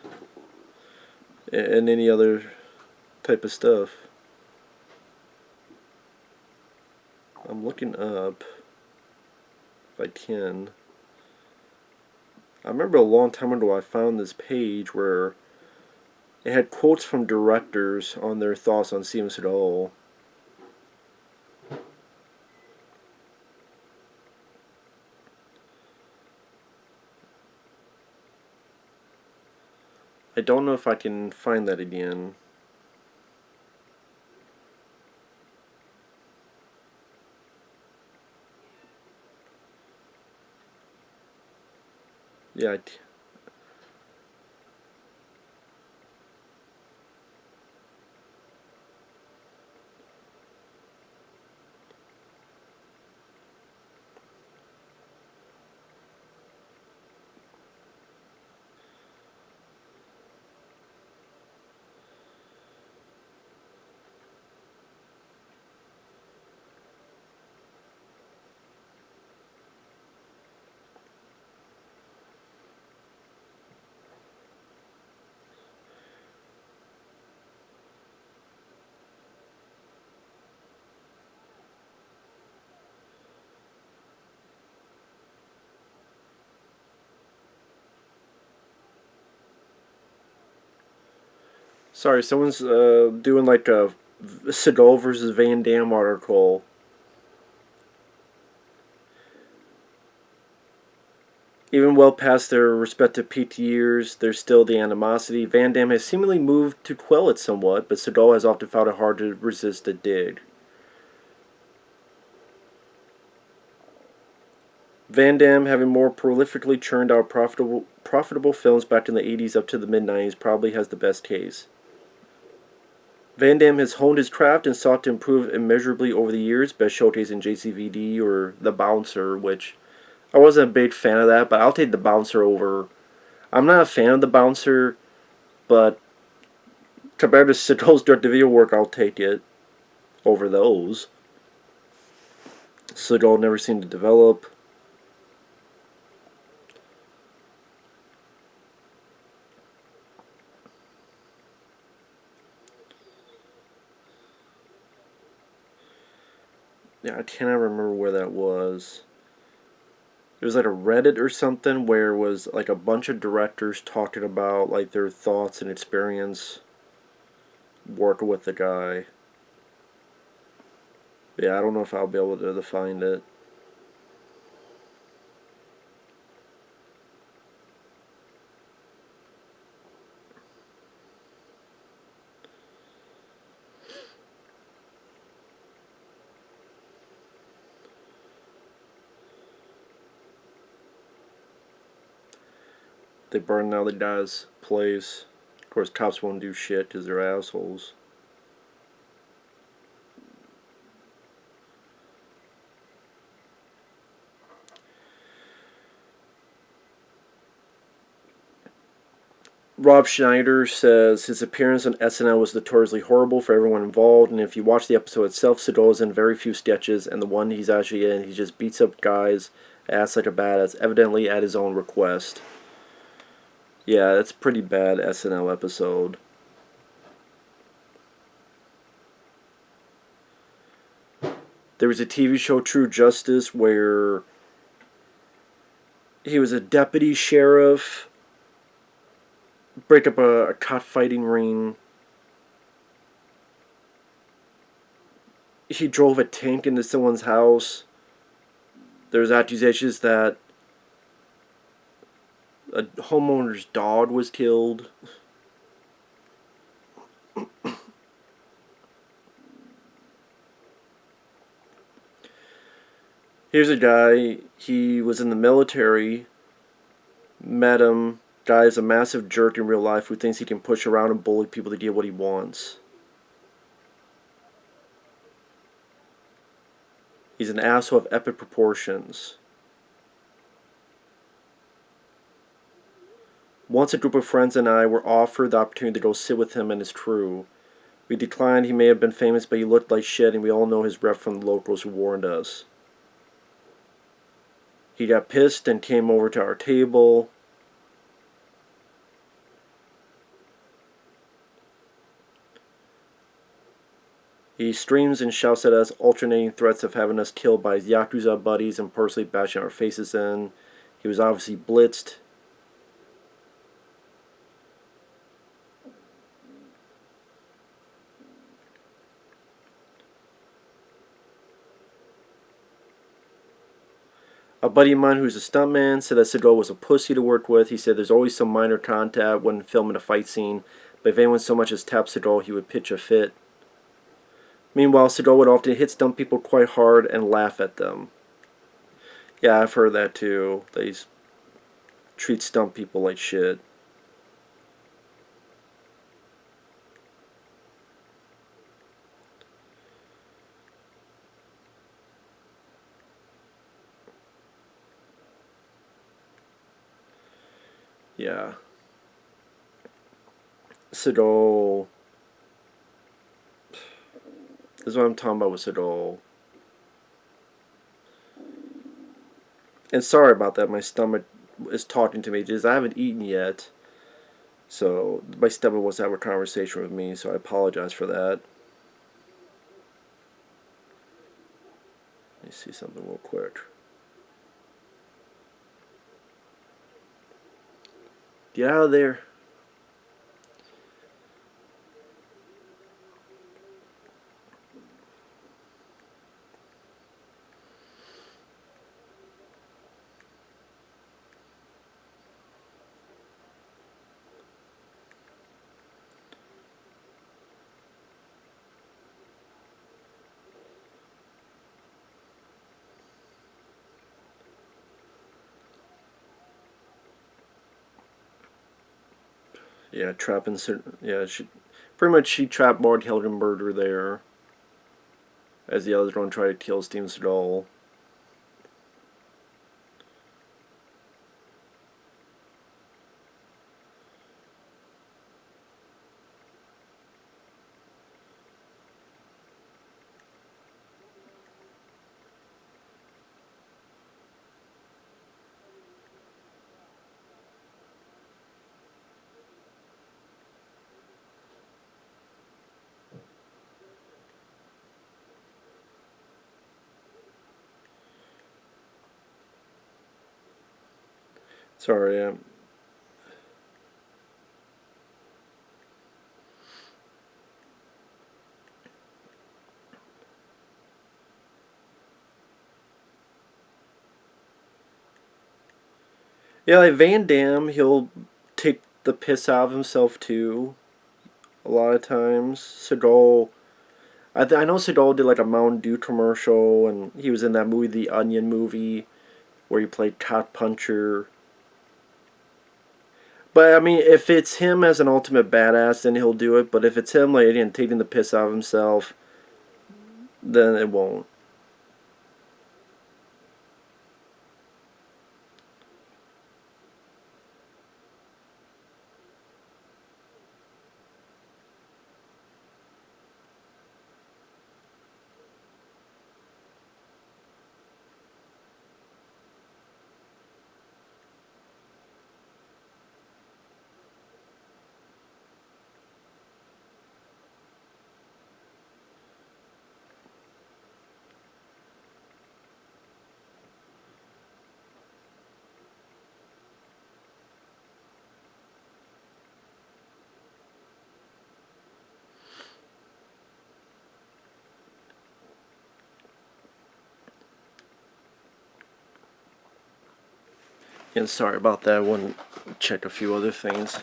and any other type of stuff. I'm looking up if I can. I remember a long time ago I found this page where it had quotes from directors on their thoughts on Steven Seagal. I don't know if I can find that again. Yeah, sorry, someone's doing like a Seagal versus Van Damme article. Even well past their respective peak years, there's still the animosity. Van Damme has seemingly moved to quell it somewhat, but Seagal has often found it hard to resist the dig. Van Damme, having more prolifically churned out profitable films back in the 80s up to the mid-90s, probably has the best case. Van Damme has honed his craft and sought to improve immeasurably over the years, best showcased in JCVD or The Bouncer, which I wasn't a big fan of that, but I'll take The Bouncer over. I'm not a fan of The Bouncer, but compared to Seagal's direct-to-video work, I'll take it over those. Seagal never seemed to develop. Yeah, I cannot remember where that was. It was like a Reddit or something where it was like a bunch of directors talking about like their thoughts and experience working with the guy. Yeah, I don't know if I'll be able to find it. They burn down the guy's place. Of course, cops won't do shit because they're assholes. Rob Schneider says his appearance on SNL was notoriously horrible for everyone involved, and if you watch the episode itself, Seagal is in very few sketches, and the one he's actually in, he just beats up guys, acts like a badass, evidently at his own request. Yeah, that's a pretty bad SNL episode. There was a TV show, True Justice, where he was a deputy sheriff, break up a cockfighting ring. He drove a tank into someone's house. There's accusations that a homeowner's dog was killed. Here's a guy, he was in the military, met him. Guy is a massive jerk in real life who thinks he can push around and bully people to get what he wants. He's an asshole of epic proportions. Once a group of friends and I were offered the opportunity to go sit with him and his crew. We declined. He may have been famous, but he looked like shit, and we all know his rep from the locals who warned us. He got pissed and came over to our table. He streams and shouts at us, alternating threats of having us killed by his Yakuza buddies and personally bashing our faces in. He was obviously blitzed. A buddy of mine who's a stuntman said that Seagal was a pussy to work with. He said there's always some minor contact when filming a fight scene, but if anyone so much as tapped Seagal, he would pitch a fit. Meanwhile, Seagal would often hit stunt people quite hard and laugh at them. Yeah, I've heard that too. They treat stunt people like shit. Yeah. Seagal. This is what I'm talking about with Seagal. And sorry about that, my stomach is talking to me. Just I haven't eaten yet. So my stomach wants to have a conversation with me, so I apologize for that. Let me see something real quick. Get out of there. Yeah, trapping. Yeah, pretty much she trapped Marty Helgenberger there, as the others one tried to kill Steven Seagal. Sorry, yeah, like Van Damme, he'll take the piss out of himself too. A lot of times, Seagal. I know Seagal did like a Mountain Dew commercial, and he was in that movie, The Onion movie, where he played Cop Puncher. But I mean, if it's him as an ultimate badass, then he'll do it. But if it's him, like, again, taking the piss out of himself, then it won't. And sorry about that. I want to check a few other things.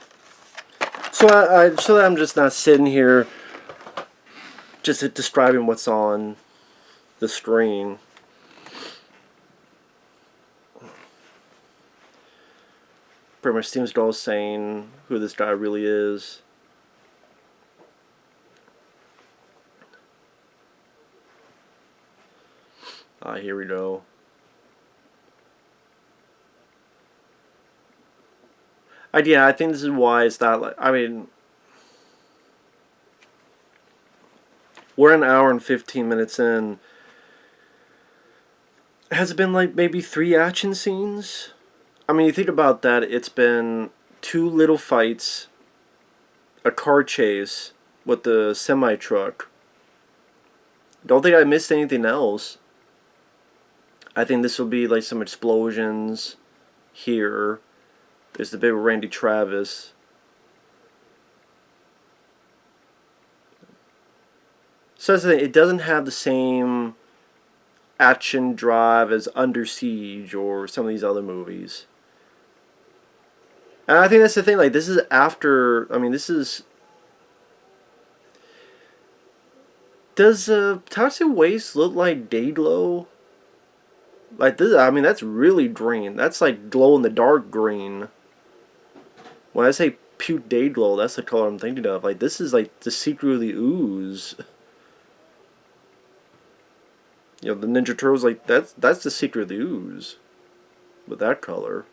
So so that I'm just not sitting here just describing what's on the screen. Pretty much Steven Seagal saying who this guy really is. Here we go. Yeah, I think this is why it's not like, I mean, we're an hour and 15 minutes in. Has it been like maybe 3 action scenes? I mean, you think about that, it's been 2 little fights, a car chase with the semi-truck. Don't think I missed anything else. I think this will be like some explosions here. There's the big Randy Travis. So that's the thing, it doesn't have the same action drive as Under Siege or some of these other movies. And I think that's the thing, like, this is after, I mean, this is... Does Toxic Waste look like Dayglow? Like, this, I mean, that's really green. That's like glow-in-the-dark green. When I say puke Dayglow, that's the color I'm thinking of. Like, this is like the secret of the ooze. You know, the Ninja Turtles, like, that's the secret of the ooze. With that color.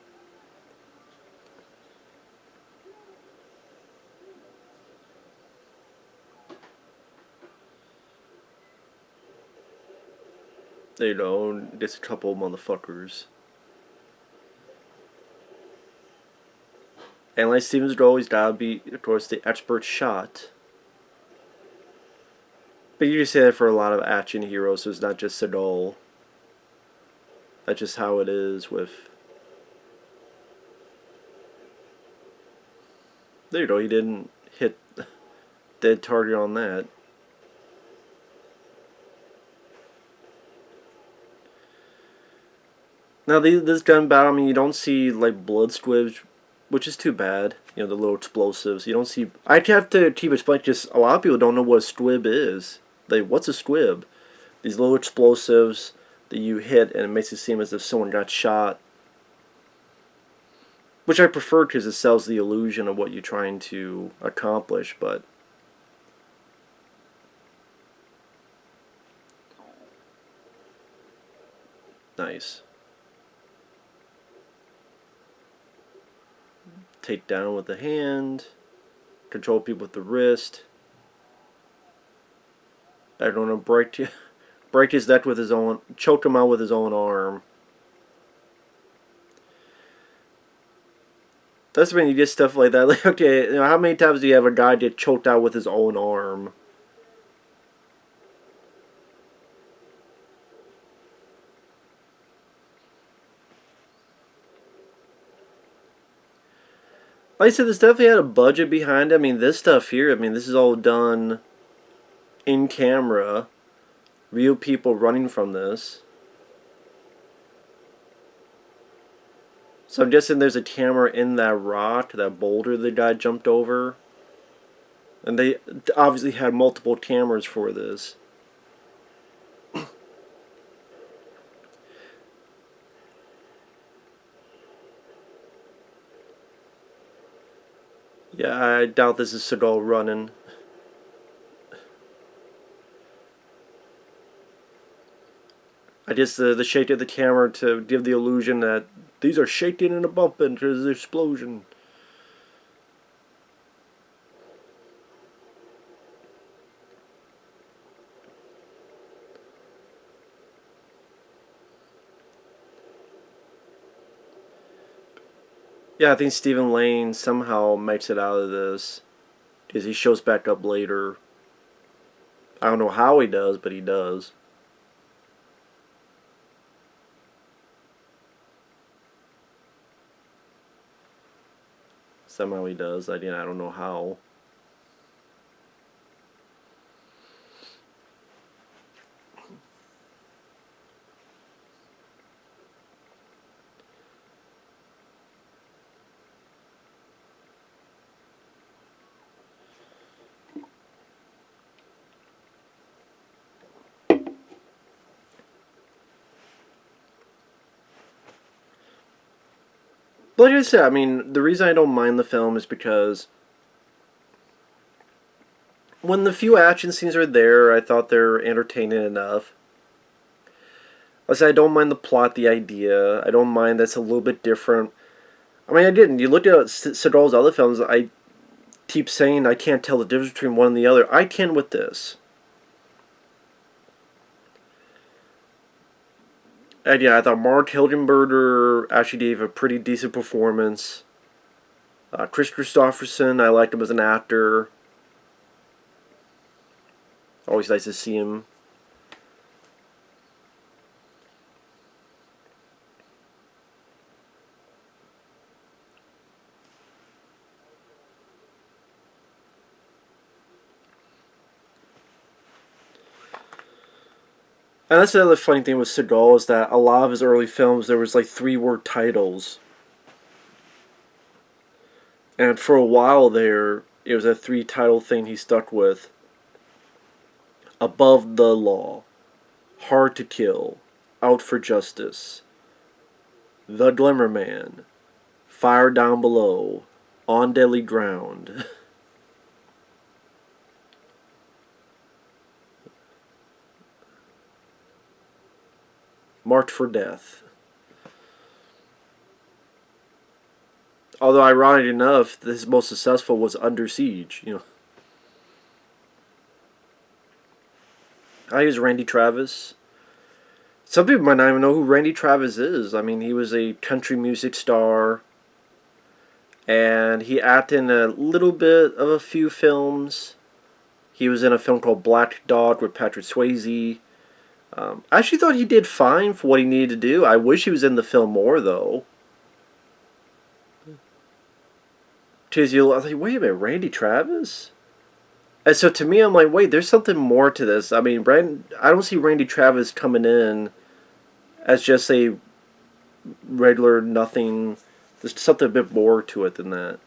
You know, just a couple motherfuckers. And like Steven Seagal, he's gotta be, of course, the expert shot. But you just say that for a lot of action heroes, so it's not just Seagal. That's just how it is with... There you go, he didn't hit dead target on that. Now, this gun battle, I mean, you don't see, like, blood squibs, which is too bad. You know, the little explosives. You don't see... I have to keep explaining, just a lot of people don't know what a squib is. Like, what's a squib? These little explosives that you hit, and it makes it seem as if someone got shot. Which I prefer, because it sells the illusion of what you're trying to accomplish, but... Nice. Take down with the hand. Control people with the wrist. I don't know, break his neck with his own... Choke him out with his own arm. That's when you get stuff like that. Like, okay, you know, how many times do you have a guy get choked out with his own arm? Like I said, this definitely had a budget behind it. I mean, this stuff here, I mean, this is all done in camera. Real people running from this. So I'm guessing there's a camera in that rock, that boulder the guy jumped over. And they obviously had multiple cameras for this. Yeah, I doubt this is Seagal running. I guess the shake of the camera to give the illusion that these are shaking and a bumping because the explosion. Yeah, I think Stephen Lane somehow makes it out of this because he shows back up later. I don't know how he does, but he does. Somehow he does. I don't know how. But like I said, I mean, the reason I don't mind the film is because when the few action scenes are there, I thought they're entertaining enough. Like I said, I don't mind the plot, the idea. I don't mind that's a little bit different. I mean, I didn't. You look at Seagal's other films, I keep saying I can't tell the difference between one and the other. I can with this. And yeah, I thought Mark Hildenberger actually gave a pretty decent performance. Kris Kristofferson, I liked him as an actor. Always nice to see him. And that's the other funny thing with Seagal is that a lot of his early films there was like 3-word titles, and for a while there it was a 3-title thing he stuck with: Above the Law, Hard to Kill, Out for Justice, The Glimmer Man, Fire Down Below, On Deadly Ground. Marked for Death. Although, ironic enough, his most successful was Under Siege. I use Randy Travis. Some people might not even know who Randy Travis is. I mean, he was a country music star, and he acted in a little bit of a few films. He was in a film called Black Dog with Patrick Swayze. I actually thought he did fine for what he needed to do. I wish he was in the film more, though. Because I was like, wait a minute, Randy Travis? And so to me, I'm like, wait, there's something more to this. I mean, I don't see Randy Travis coming in as just a regular nothing. There's something a bit more to it than that.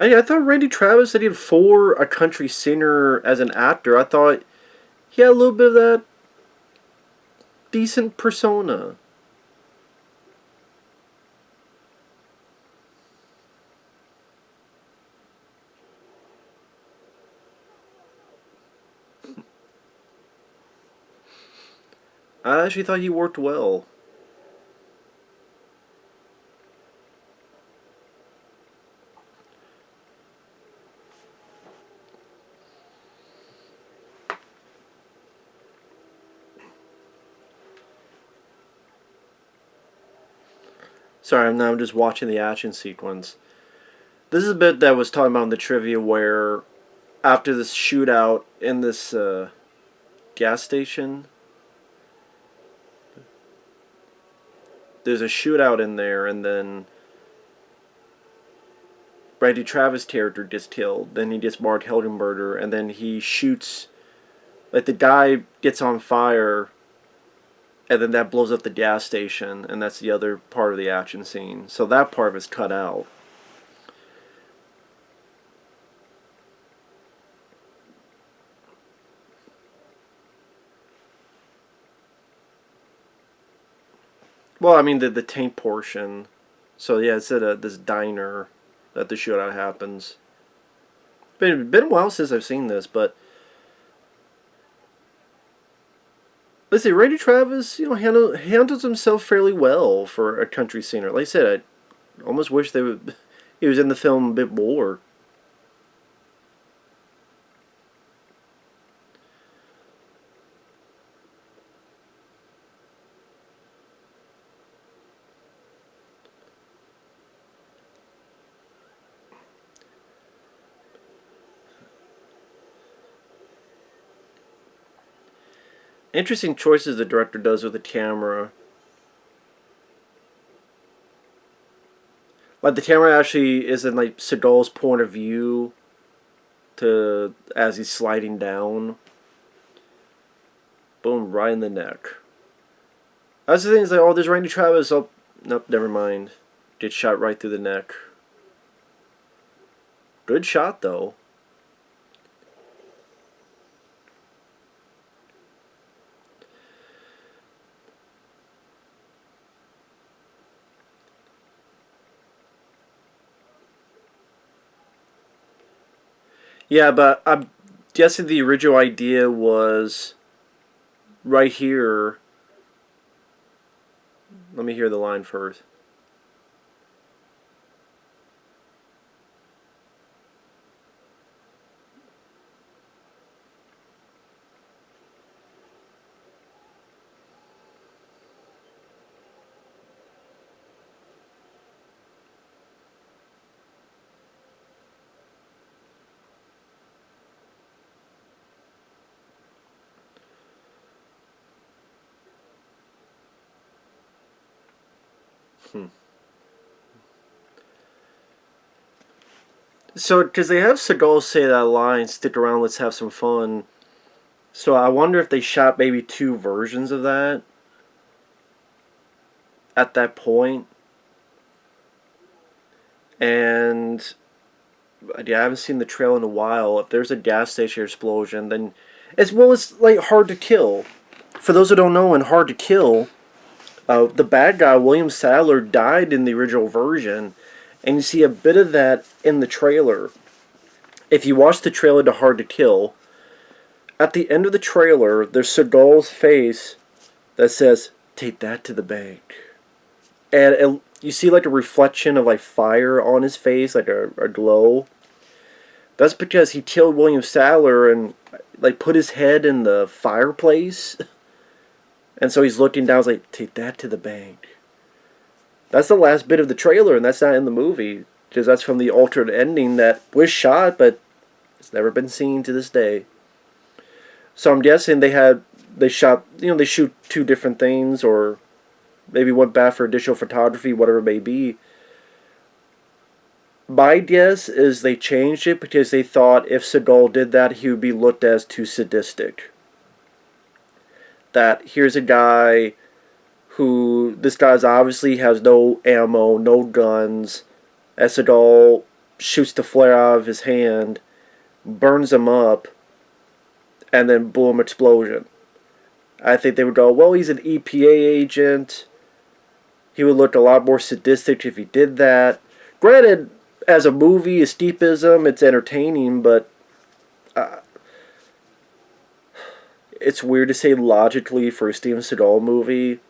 I thought Randy Travis, that he had for a country singer as an actor, I thought he had a little bit of that decent persona. I actually thought he worked well. Sorry, I'm now just watching the action sequence. This is a bit that was talking about in the trivia where after this shootout in this gas station, there's a shootout in there, and then Randy Travis' character gets killed. Then he gets Mark Heldenberger, and then he shoots. Like the guy gets on fire, and then that blows up the gas station, and that's the other part of the action scene. So that part is cut out. Well, I mean the tank portion. So yeah, it's at this diner that the shootout happens. Been a while since I've seen this, but let's see, Randy Travis, handles himself fairly well for a country singer. Like I said, I almost wish he was in the film a bit more. Interesting choices the director does with the camera. Like the camera actually is in like Seagal's point of view to as he's sliding down. Boom, right in the neck. That's the thing, is like, oh, there's Randy Travis. Oh, nope, never mind. Gets shot right through the neck. Good shot though. Yeah, but I'm guessing the original idea was right here. Let me hear the line first. So, because they have Seagal say that line, stick around, let's have some fun. So I wonder if they shot maybe two versions of that at that point. And yeah, I haven't seen the trail in a while. If there's a gas station explosion, then as well as like Hard to Kill. For those who don't know, in Hard to Kill, the bad guy William Sadler died in the original version, and you see a bit of that in the trailer. If you watch the trailer to Hard to Kill, at the end of the trailer, there's Seagal's face that says, "Take that to the bank," and you see like a reflection of like fire on his face, like a glow. That's because he killed William Sadler and like put his head in the fireplace, and so he's looking down. He's like, "Take that to the bank." That's the last bit of the trailer, and that's not in the movie because that's from the alternate ending that was shot, but it's never been seen to this day. So I'm guessing they shot, they shoot two different things, or maybe went back for additional photography, whatever it may be. My guess is they changed it because they thought if Seagal did that, he would be looked as too sadistic. That here's a guy who, this guy's obviously has no ammo, no guns, as Seagal shoots the flare out of his hand, burns him up, and then boom, explosion. I think they would go, well, he's an EPA agent. He would look a lot more sadistic if he did that. Granted, as a movie, escapism, it's entertaining, but it's weird to say logically for a Steven Seagal movie.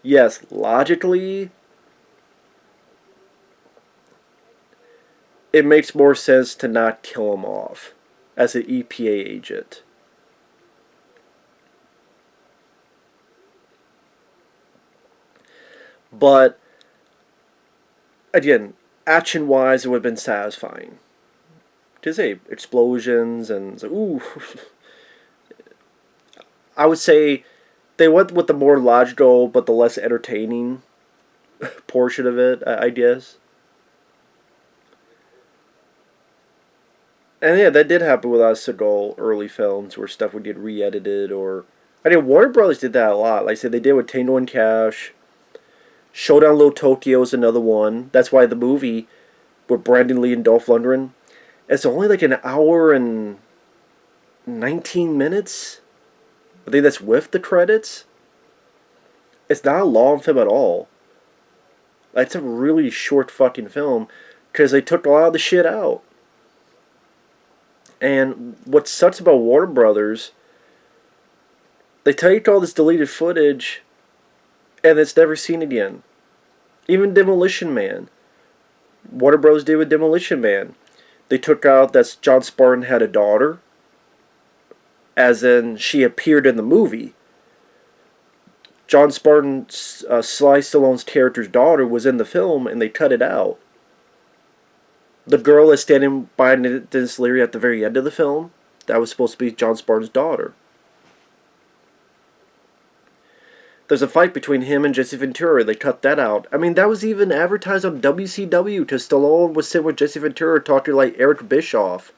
Yes, logically, it makes more sense to not kill him off as an EPA agent. But, again, action-wise, it would have been satisfying. Because, hey, explosions and, ooh. I would say they went with the more logical but the less entertaining portion of it, I guess. And yeah, that did happen with us Seagal early films where stuff would get re-edited, or I mean Warner Brothers did that a lot. Like I said, they did with Tango and Cash. Showdown Little Tokyo is another one. That's why the movie with Brandon Lee and Dolph Lundgren, it's only like an hour and 19 minutes. I think that's with the credits. It's not a long film at all. It's a really short fucking film because they took a lot of the shit out. And what sucks about Warner Brothers, they take all this deleted footage and it's never seen again. Even Demolition Man. Warner Bros. Did with Demolition Man. They took out that John Spartan had a daughter, as in she appeared in the movie. John Spartan, Sly Stallone's character's daughter, was in the film, and they cut it out. The girl that's standing by Dennis Leary at the very end of the film, that was supposed to be John Spartan's daughter. There's a fight between him and Jesse Ventura. They cut that out. I mean, that was even advertised on WCW because Stallone was sitting with Jesse Ventura talking like Eric Bischoff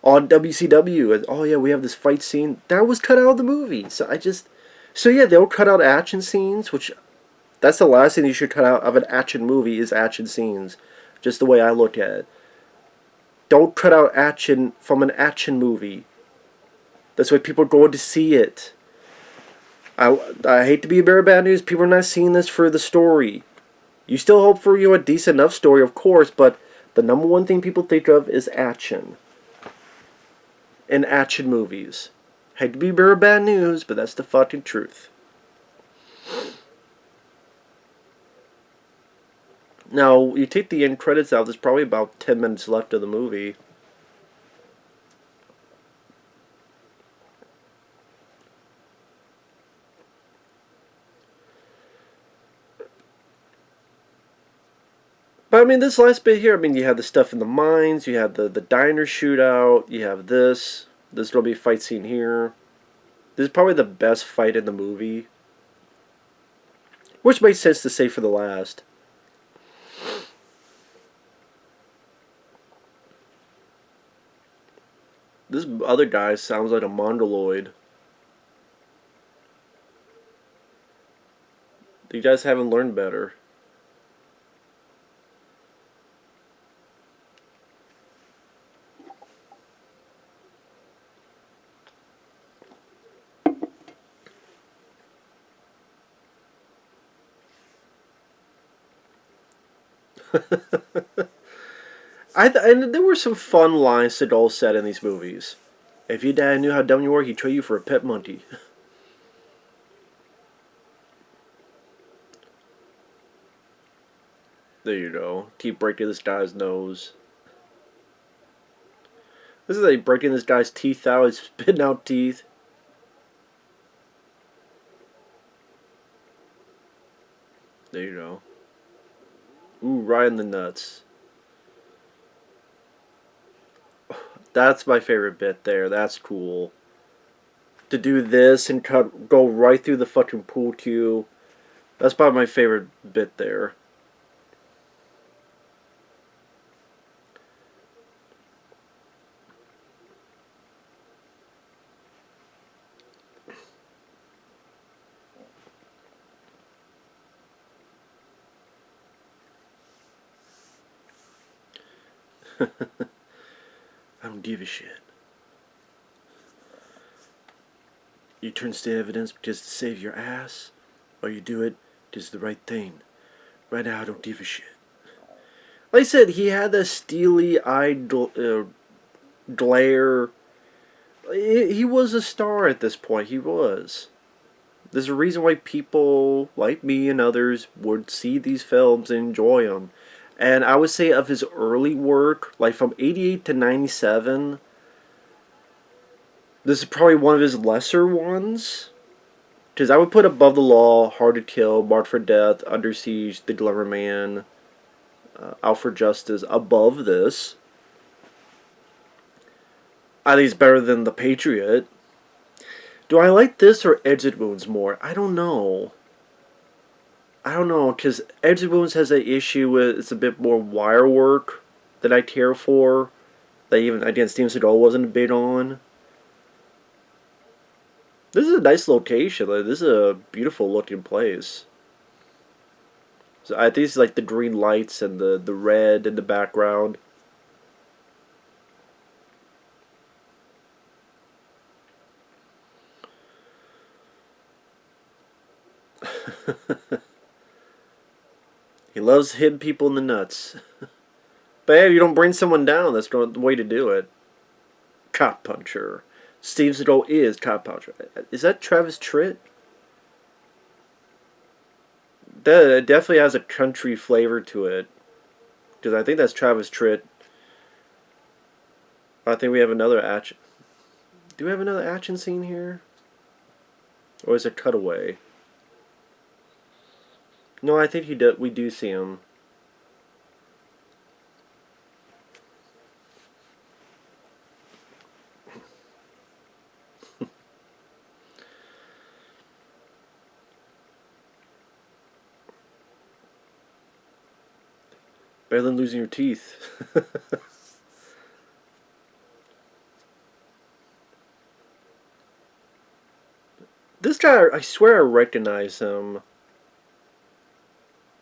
on WCW. And, oh yeah, we have this fight scene. That was cut out of the movie. So yeah, they'll cut out action scenes, which that's the last thing you should cut out of an action movie is action scenes. Just the way I look at it. Don't cut out action from an action movie. That's why people are going to see it. I hate to be a bearer of bad news. People are not seeing this for the story. You still hope for a decent enough story, of course, but the number one thing people think of is action. In action movies. Hate to be a bearer of bad news, but that's the fucking truth. Now, you take the end credits out, there's probably about 10 minutes left of the movie. But I mean, this last bit here, I mean, you have the stuff in the mines, you have the diner shootout, you have this. There's going to be a fight scene here. This is probably the best fight in the movie. Which makes sense to say for the last. This other guy sounds like a mongoloid. You guys haven't learned better. And there were some fun lines Seagal said in these movies. If your dad knew how dumb you were, he'd trade you for a pet monkey. There you go. Keep breaking this guy's nose. This is like breaking this guy's teeth out. He's spitting out teeth. There you go. Ooh, right in the nuts. That's my favorite bit there. That's cool. To do this and go right through the fucking pool cue. That's probably my favorite bit there. I don't give a shit. You turn to evidence just to save your ass, or you do it just the right thing. Right now, I don't give a shit. Like I said, he had that steely-eyed glare. He was a star at this point. He was. There's a reason why people like me and others would see these films and enjoy them. And I would say of his early work, like from 88 to 97, this is probably one of his lesser ones. Because I would put Above the Law, Hard to Kill, Marked for Death, Under Siege, The Glamour Man, Out for Justice above this. I think it's better than The Patriot. Do I like this or Exit Wounds more? I don't know. Because Exit Wounds has an issue with it's a bit more wire work that I care for. That even, again, Steven Seagal wasn't big on. This is a nice location. Like, this is a beautiful looking place. So I think it's like the green lights and the red in the background. He loves hitting people in the nuts. But hey, you don't bring someone down. That's not the way to do it. Cop puncher. Steven Seagal is cop puncher. Is that Travis Tritt? That definitely has a country flavor to it. Because I think that's Travis Tritt. I think we have another action. Do we have another action scene here? Or is it cutaway? No, I think we do see him. Better than losing your teeth. This guy, I swear I recognize him.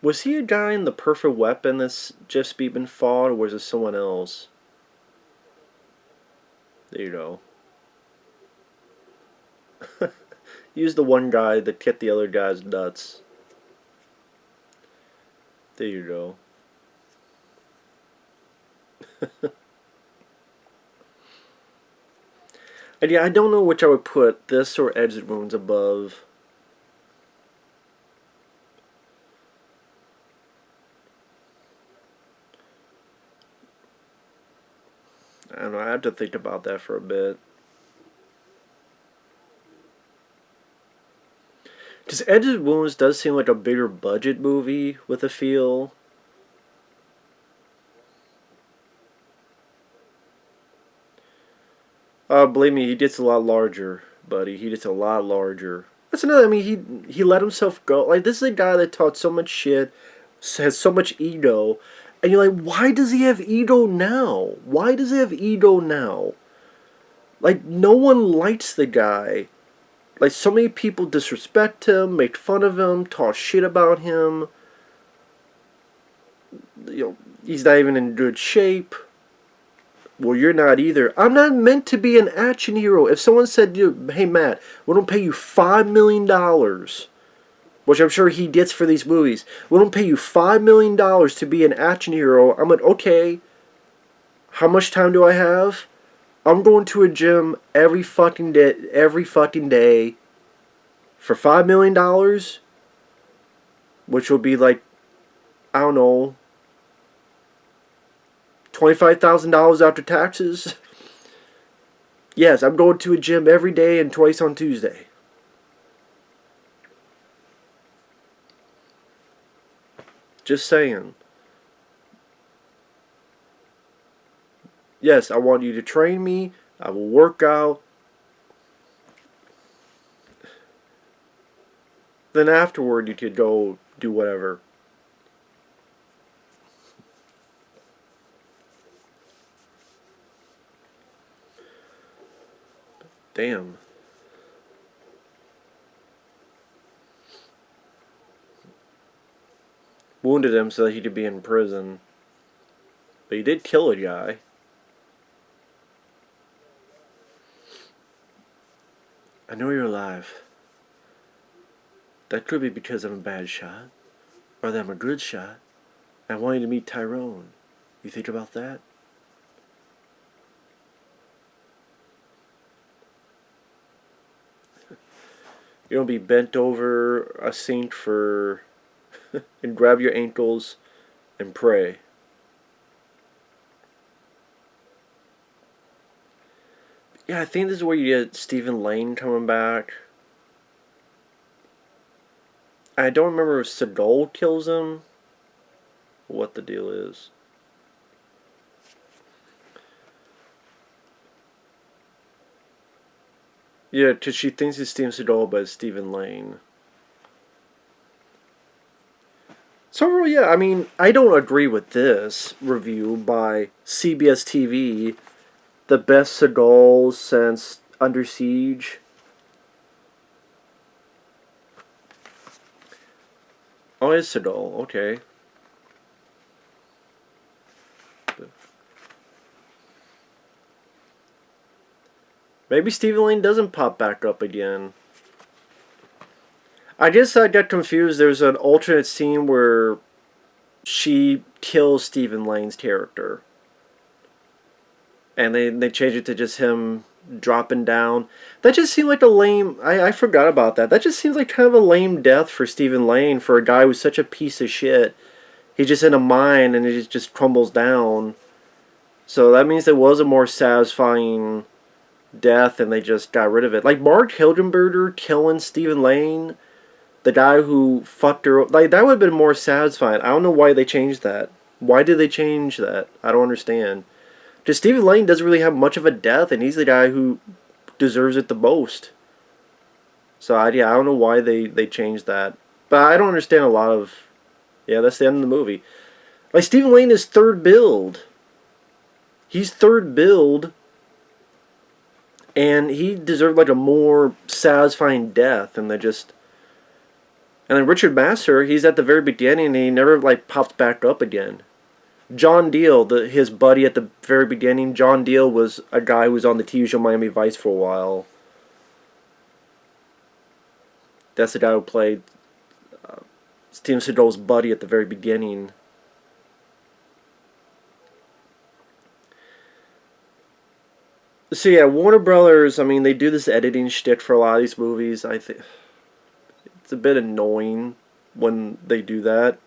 Was he a guy in The Perfect Weapon that Jeff Speedman fought, or was it someone else? There you go. Use the one guy that kicked the other guy's nuts. There you go. And yeah, I don't know which I would put, this or Exit Wounds above. I don't know, I have to think about that for a bit. Because Exit Wounds does seem like a bigger budget movie with a feel. Believe me, he gets a lot larger, buddy. He gets a lot larger. That's another, I mean, he let himself go. Like, this is a guy that taught so much shit, has so much ego, and you're like, why does he have ego now? Why does he have ego now? Like, no one likes the guy. Like, so many people disrespect him, make fun of him, talk shit about him. You know, he's not even in good shape. Well, you're not either. I'm not meant to be an action hero. If someone said, hey, Matt, we're going to pay you $5 million, which I'm sure he gets for these movies. We don't pay you $5 million to be an action hero. I'm like, okay, how much time do I have? I'm going to a gym every fucking day for $5 million, which will be like, I don't know, $25,000 after taxes. Yes, I'm going to a gym every day and twice on Tuesday. Just saying. Yes, I want you to train me. I will work out. Then afterward, you could go do whatever. Damn. Wounded him so that he could be in prison. But he did kill a guy. I know you're alive. That could be because I'm a bad shot. Or that I'm a good shot. I want you to meet Tyrone. You think about that? You don't be bent over a sink for and grab your ankles and pray. Yeah, I think this is where you get Stephen Lane coming back. I don't remember if Seagal kills him. What the deal is. Yeah, because she thinks it's Steven Seagal, but it's Stephen Lane. So, yeah, I mean, I don't agree with this review by CBS TV, the best Seagal since Under Siege. Oh, it's Seagal, okay. Maybe Stephen Lane doesn't pop back up again. I guess I got confused. There's an alternate scene where she kills Stephen Lane's character. And they changed it to just him dropping down. That just seemed like a lame... I forgot about that. That just seems like kind of a lame death for Stephen Lane, for a guy who's such a piece of shit. He's just in a mine and he just crumbles down. So that means there was a more satisfying death and they just got rid of it. Like Mark Hildenberger killing Stephen Lane, the guy who fucked her... Like, that would have been more satisfying. I don't know why they changed that. Why did they change that? I don't understand. Just Stephen Lane doesn't really have much of a death, and he's the guy who deserves it the most. So, I don't know why they changed that. But I don't understand a lot of... Yeah, that's the end of the movie. Like, Stephen Lane is third build. He's third build, and he deserved, like, a more satisfying death, and they just... And then Richard Masur, he's at the very beginning, and he never, like, popped back up again. John Deal, his buddy at the very beginning, John Deal was a guy who was on the TV show Miami Vice for a while. That's the guy who played Steven Seagal's buddy at the very beginning. So yeah, Warner Brothers, I mean, they do this editing shtick for a lot of these movies. I think it's a bit annoying when they do that.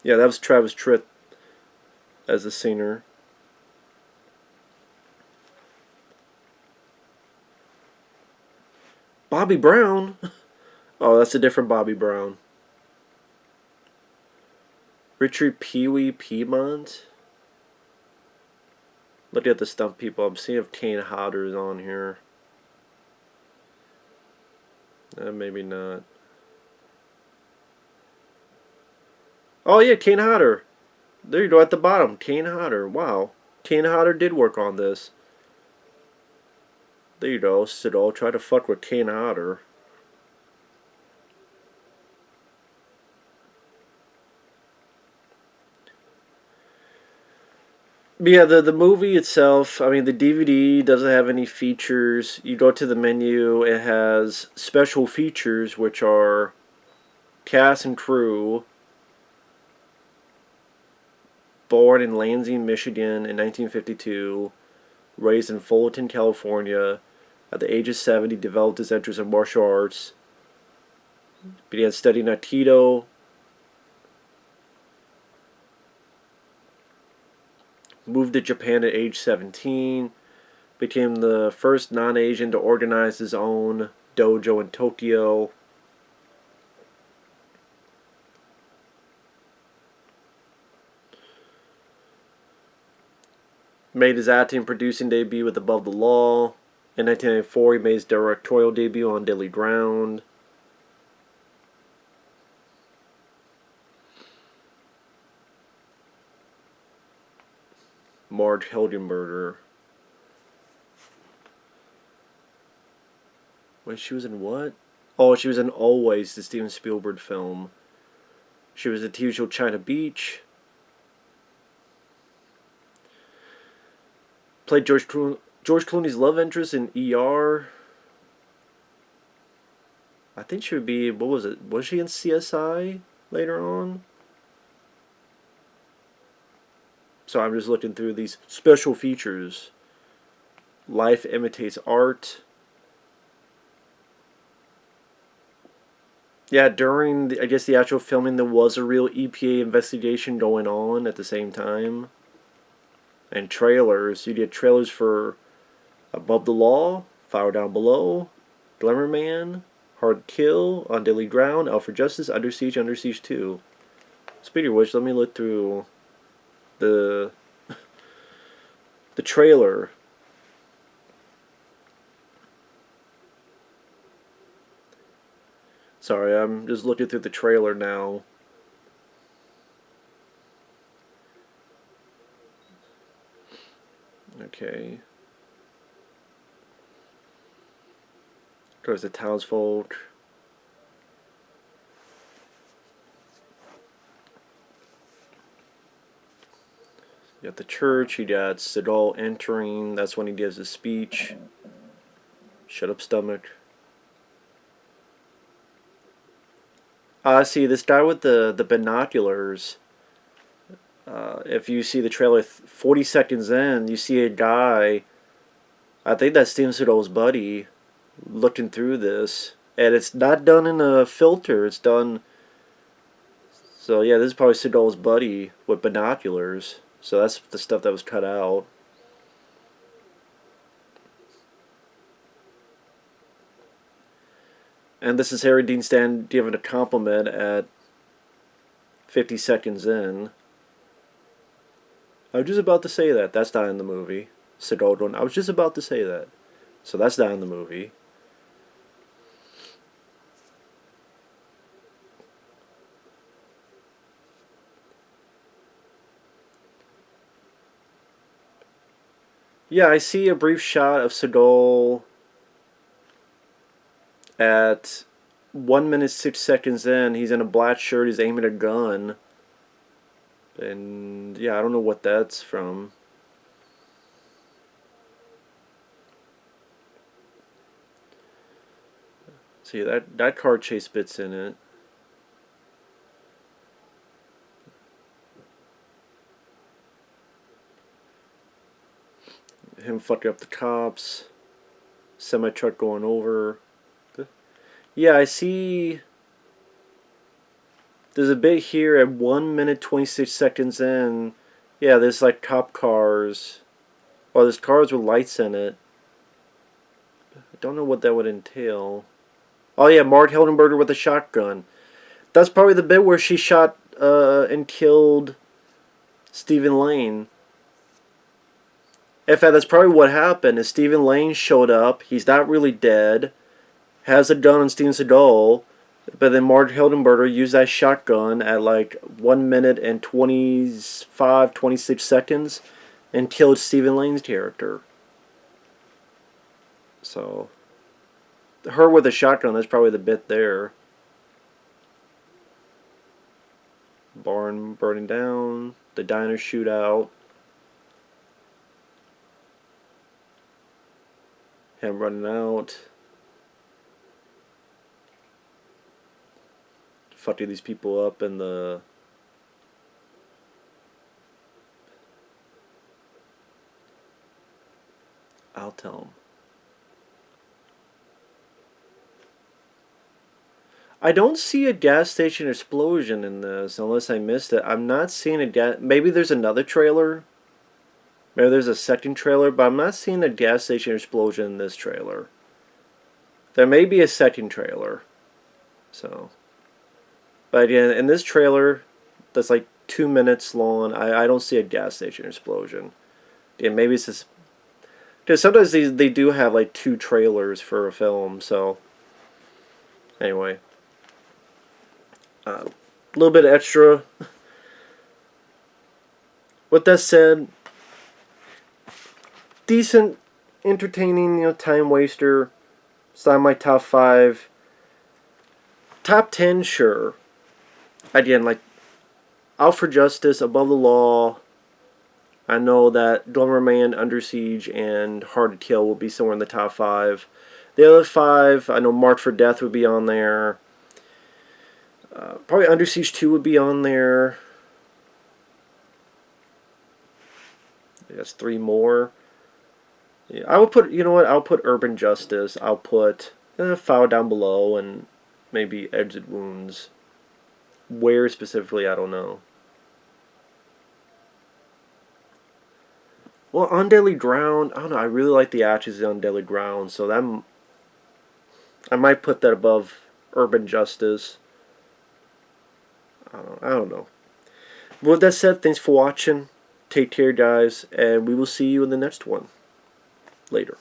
Yeah, that was Travis Tritt as a singer. Bobby Brown? Oh, that's a different Bobby Brown. Richard Pee Wee Piedmont? Look at the stunt people. I'm seeing if Kane Hodder's on here. Maybe not. Oh yeah, Kane Hodder. There you go at the bottom. Kane Hodder. Wow. Kane Hodder did work on this. There you go. Seagal tried to fuck with Kane Hodder. But yeah, the movie itself, I mean, the DVD doesn't have any features. You go to the menu, it has special features, which are cast and crew. Born in Lansing, Michigan in 1952. Raised in Fullerton, California. At the age of 70, developed his interest in martial arts. Began studying Aikido. Moved to Japan at age 17. Became the first non-Asian to organize his own dojo in Tokyo. Made his acting and producing debut with Above the Law. In 1994, he made his directorial debut on Deadly Ground. Marge Hildenberger. Wait, she was in what? Oh, she was in Always, the Steven Spielberg film. She was in the TV show China Beach. Played George Clooney's love interest in ER. I think she would be, what was it? Was she in CSI later on? So I'm just looking through these special features. Life imitates art. Yeah, during, I guess, the actual filming, there was a real EPA investigation going on at the same time. And trailers. You get trailers for Above the Law, Fire Down Below, Glimmer Man, Hard Kill, On Deadly Ground, Out for Justice, Under Siege 2. Speaking of which, let me look through the trailer. Sorry, I'm just looking through the trailer now. Okay. Goes the townsfolk. You got the church, you got Seagal entering, that's when he gives his speech. Shut up, stomach. See, this guy with the binoculars, If you see the trailer 40 seconds in, you see a guy, I think that's Steven Seagal's buddy, looking through this. And it's not done in a filter, it's done... So yeah, this is probably Seagal's buddy with binoculars. So that's the stuff that was cut out. And this is Harry Dean Stanton giving a compliment at 50 seconds in. I was just about to say that. That's not in the movie. Seagal going, I was just about to say that. So that's not in the movie. Yeah, I see a brief shot of Seagal at 1 minute 6 seconds in. He's in a black shirt, he's aiming a gun. And yeah, I don't know what that's from. See, that car chase bit's in it. Him fucking up the cops. Semi-truck going over. Yeah, I see... There's a bit here at 1 minute 26 seconds in. Yeah, there's like cop cars. Or there's cars with lights in it. I don't know what that would entail. Oh yeah, Marty Hildenberger with a shotgun. That's probably the bit where she shot and killed Stephen Lane. In fact, that's probably what happened. Is Stephen Lane showed up. He's not really dead. Has a gun on Steven Seagal. But then Marty Hildenberger used that shotgun at like 1 minute and 25, 26 seconds and killed Stephen Lane's character. So, her with a shotgun, that's probably the bit there. Barn burning down. The diner shootout. Him running out. Fucking these people up in the... I'll tell him. I don't see a gas station explosion in this, unless I missed it. I'm not seeing a gas... Maybe there's another trailer. Maybe there's a second trailer, but I'm not seeing a gas station explosion in this trailer. There may be a second trailer. So... But again, in this trailer, that's like 2 minutes long, I don't see a gas station explosion. Yeah, maybe it's just... Because sometimes they do have like 2 trailers for a film, so... Anyway. A little bit extra. With that said, decent, entertaining, time waster. It's not my top 5. Top 10, sure. Again, like, Out for Justice, Above the Law. I know that Government, Under Siege, and Hard to Kill will be somewhere in the top 5. The other 5, I know Marked for Death would be on there. Probably Under Siege 2 would be on there. That's 3 more. Yeah, I would put, you know what, I'll put Urban Justice. I'll put File Down Below and maybe Exit Wounds. Where specifically, I don't know. Well, On Deadly Ground, I don't know, I really like the actions on Deadly Ground, so that... I might put that above Urban Justice. I don't know. But with that said, thanks for watching. Take care, guys, and we will see you in the next one. Later.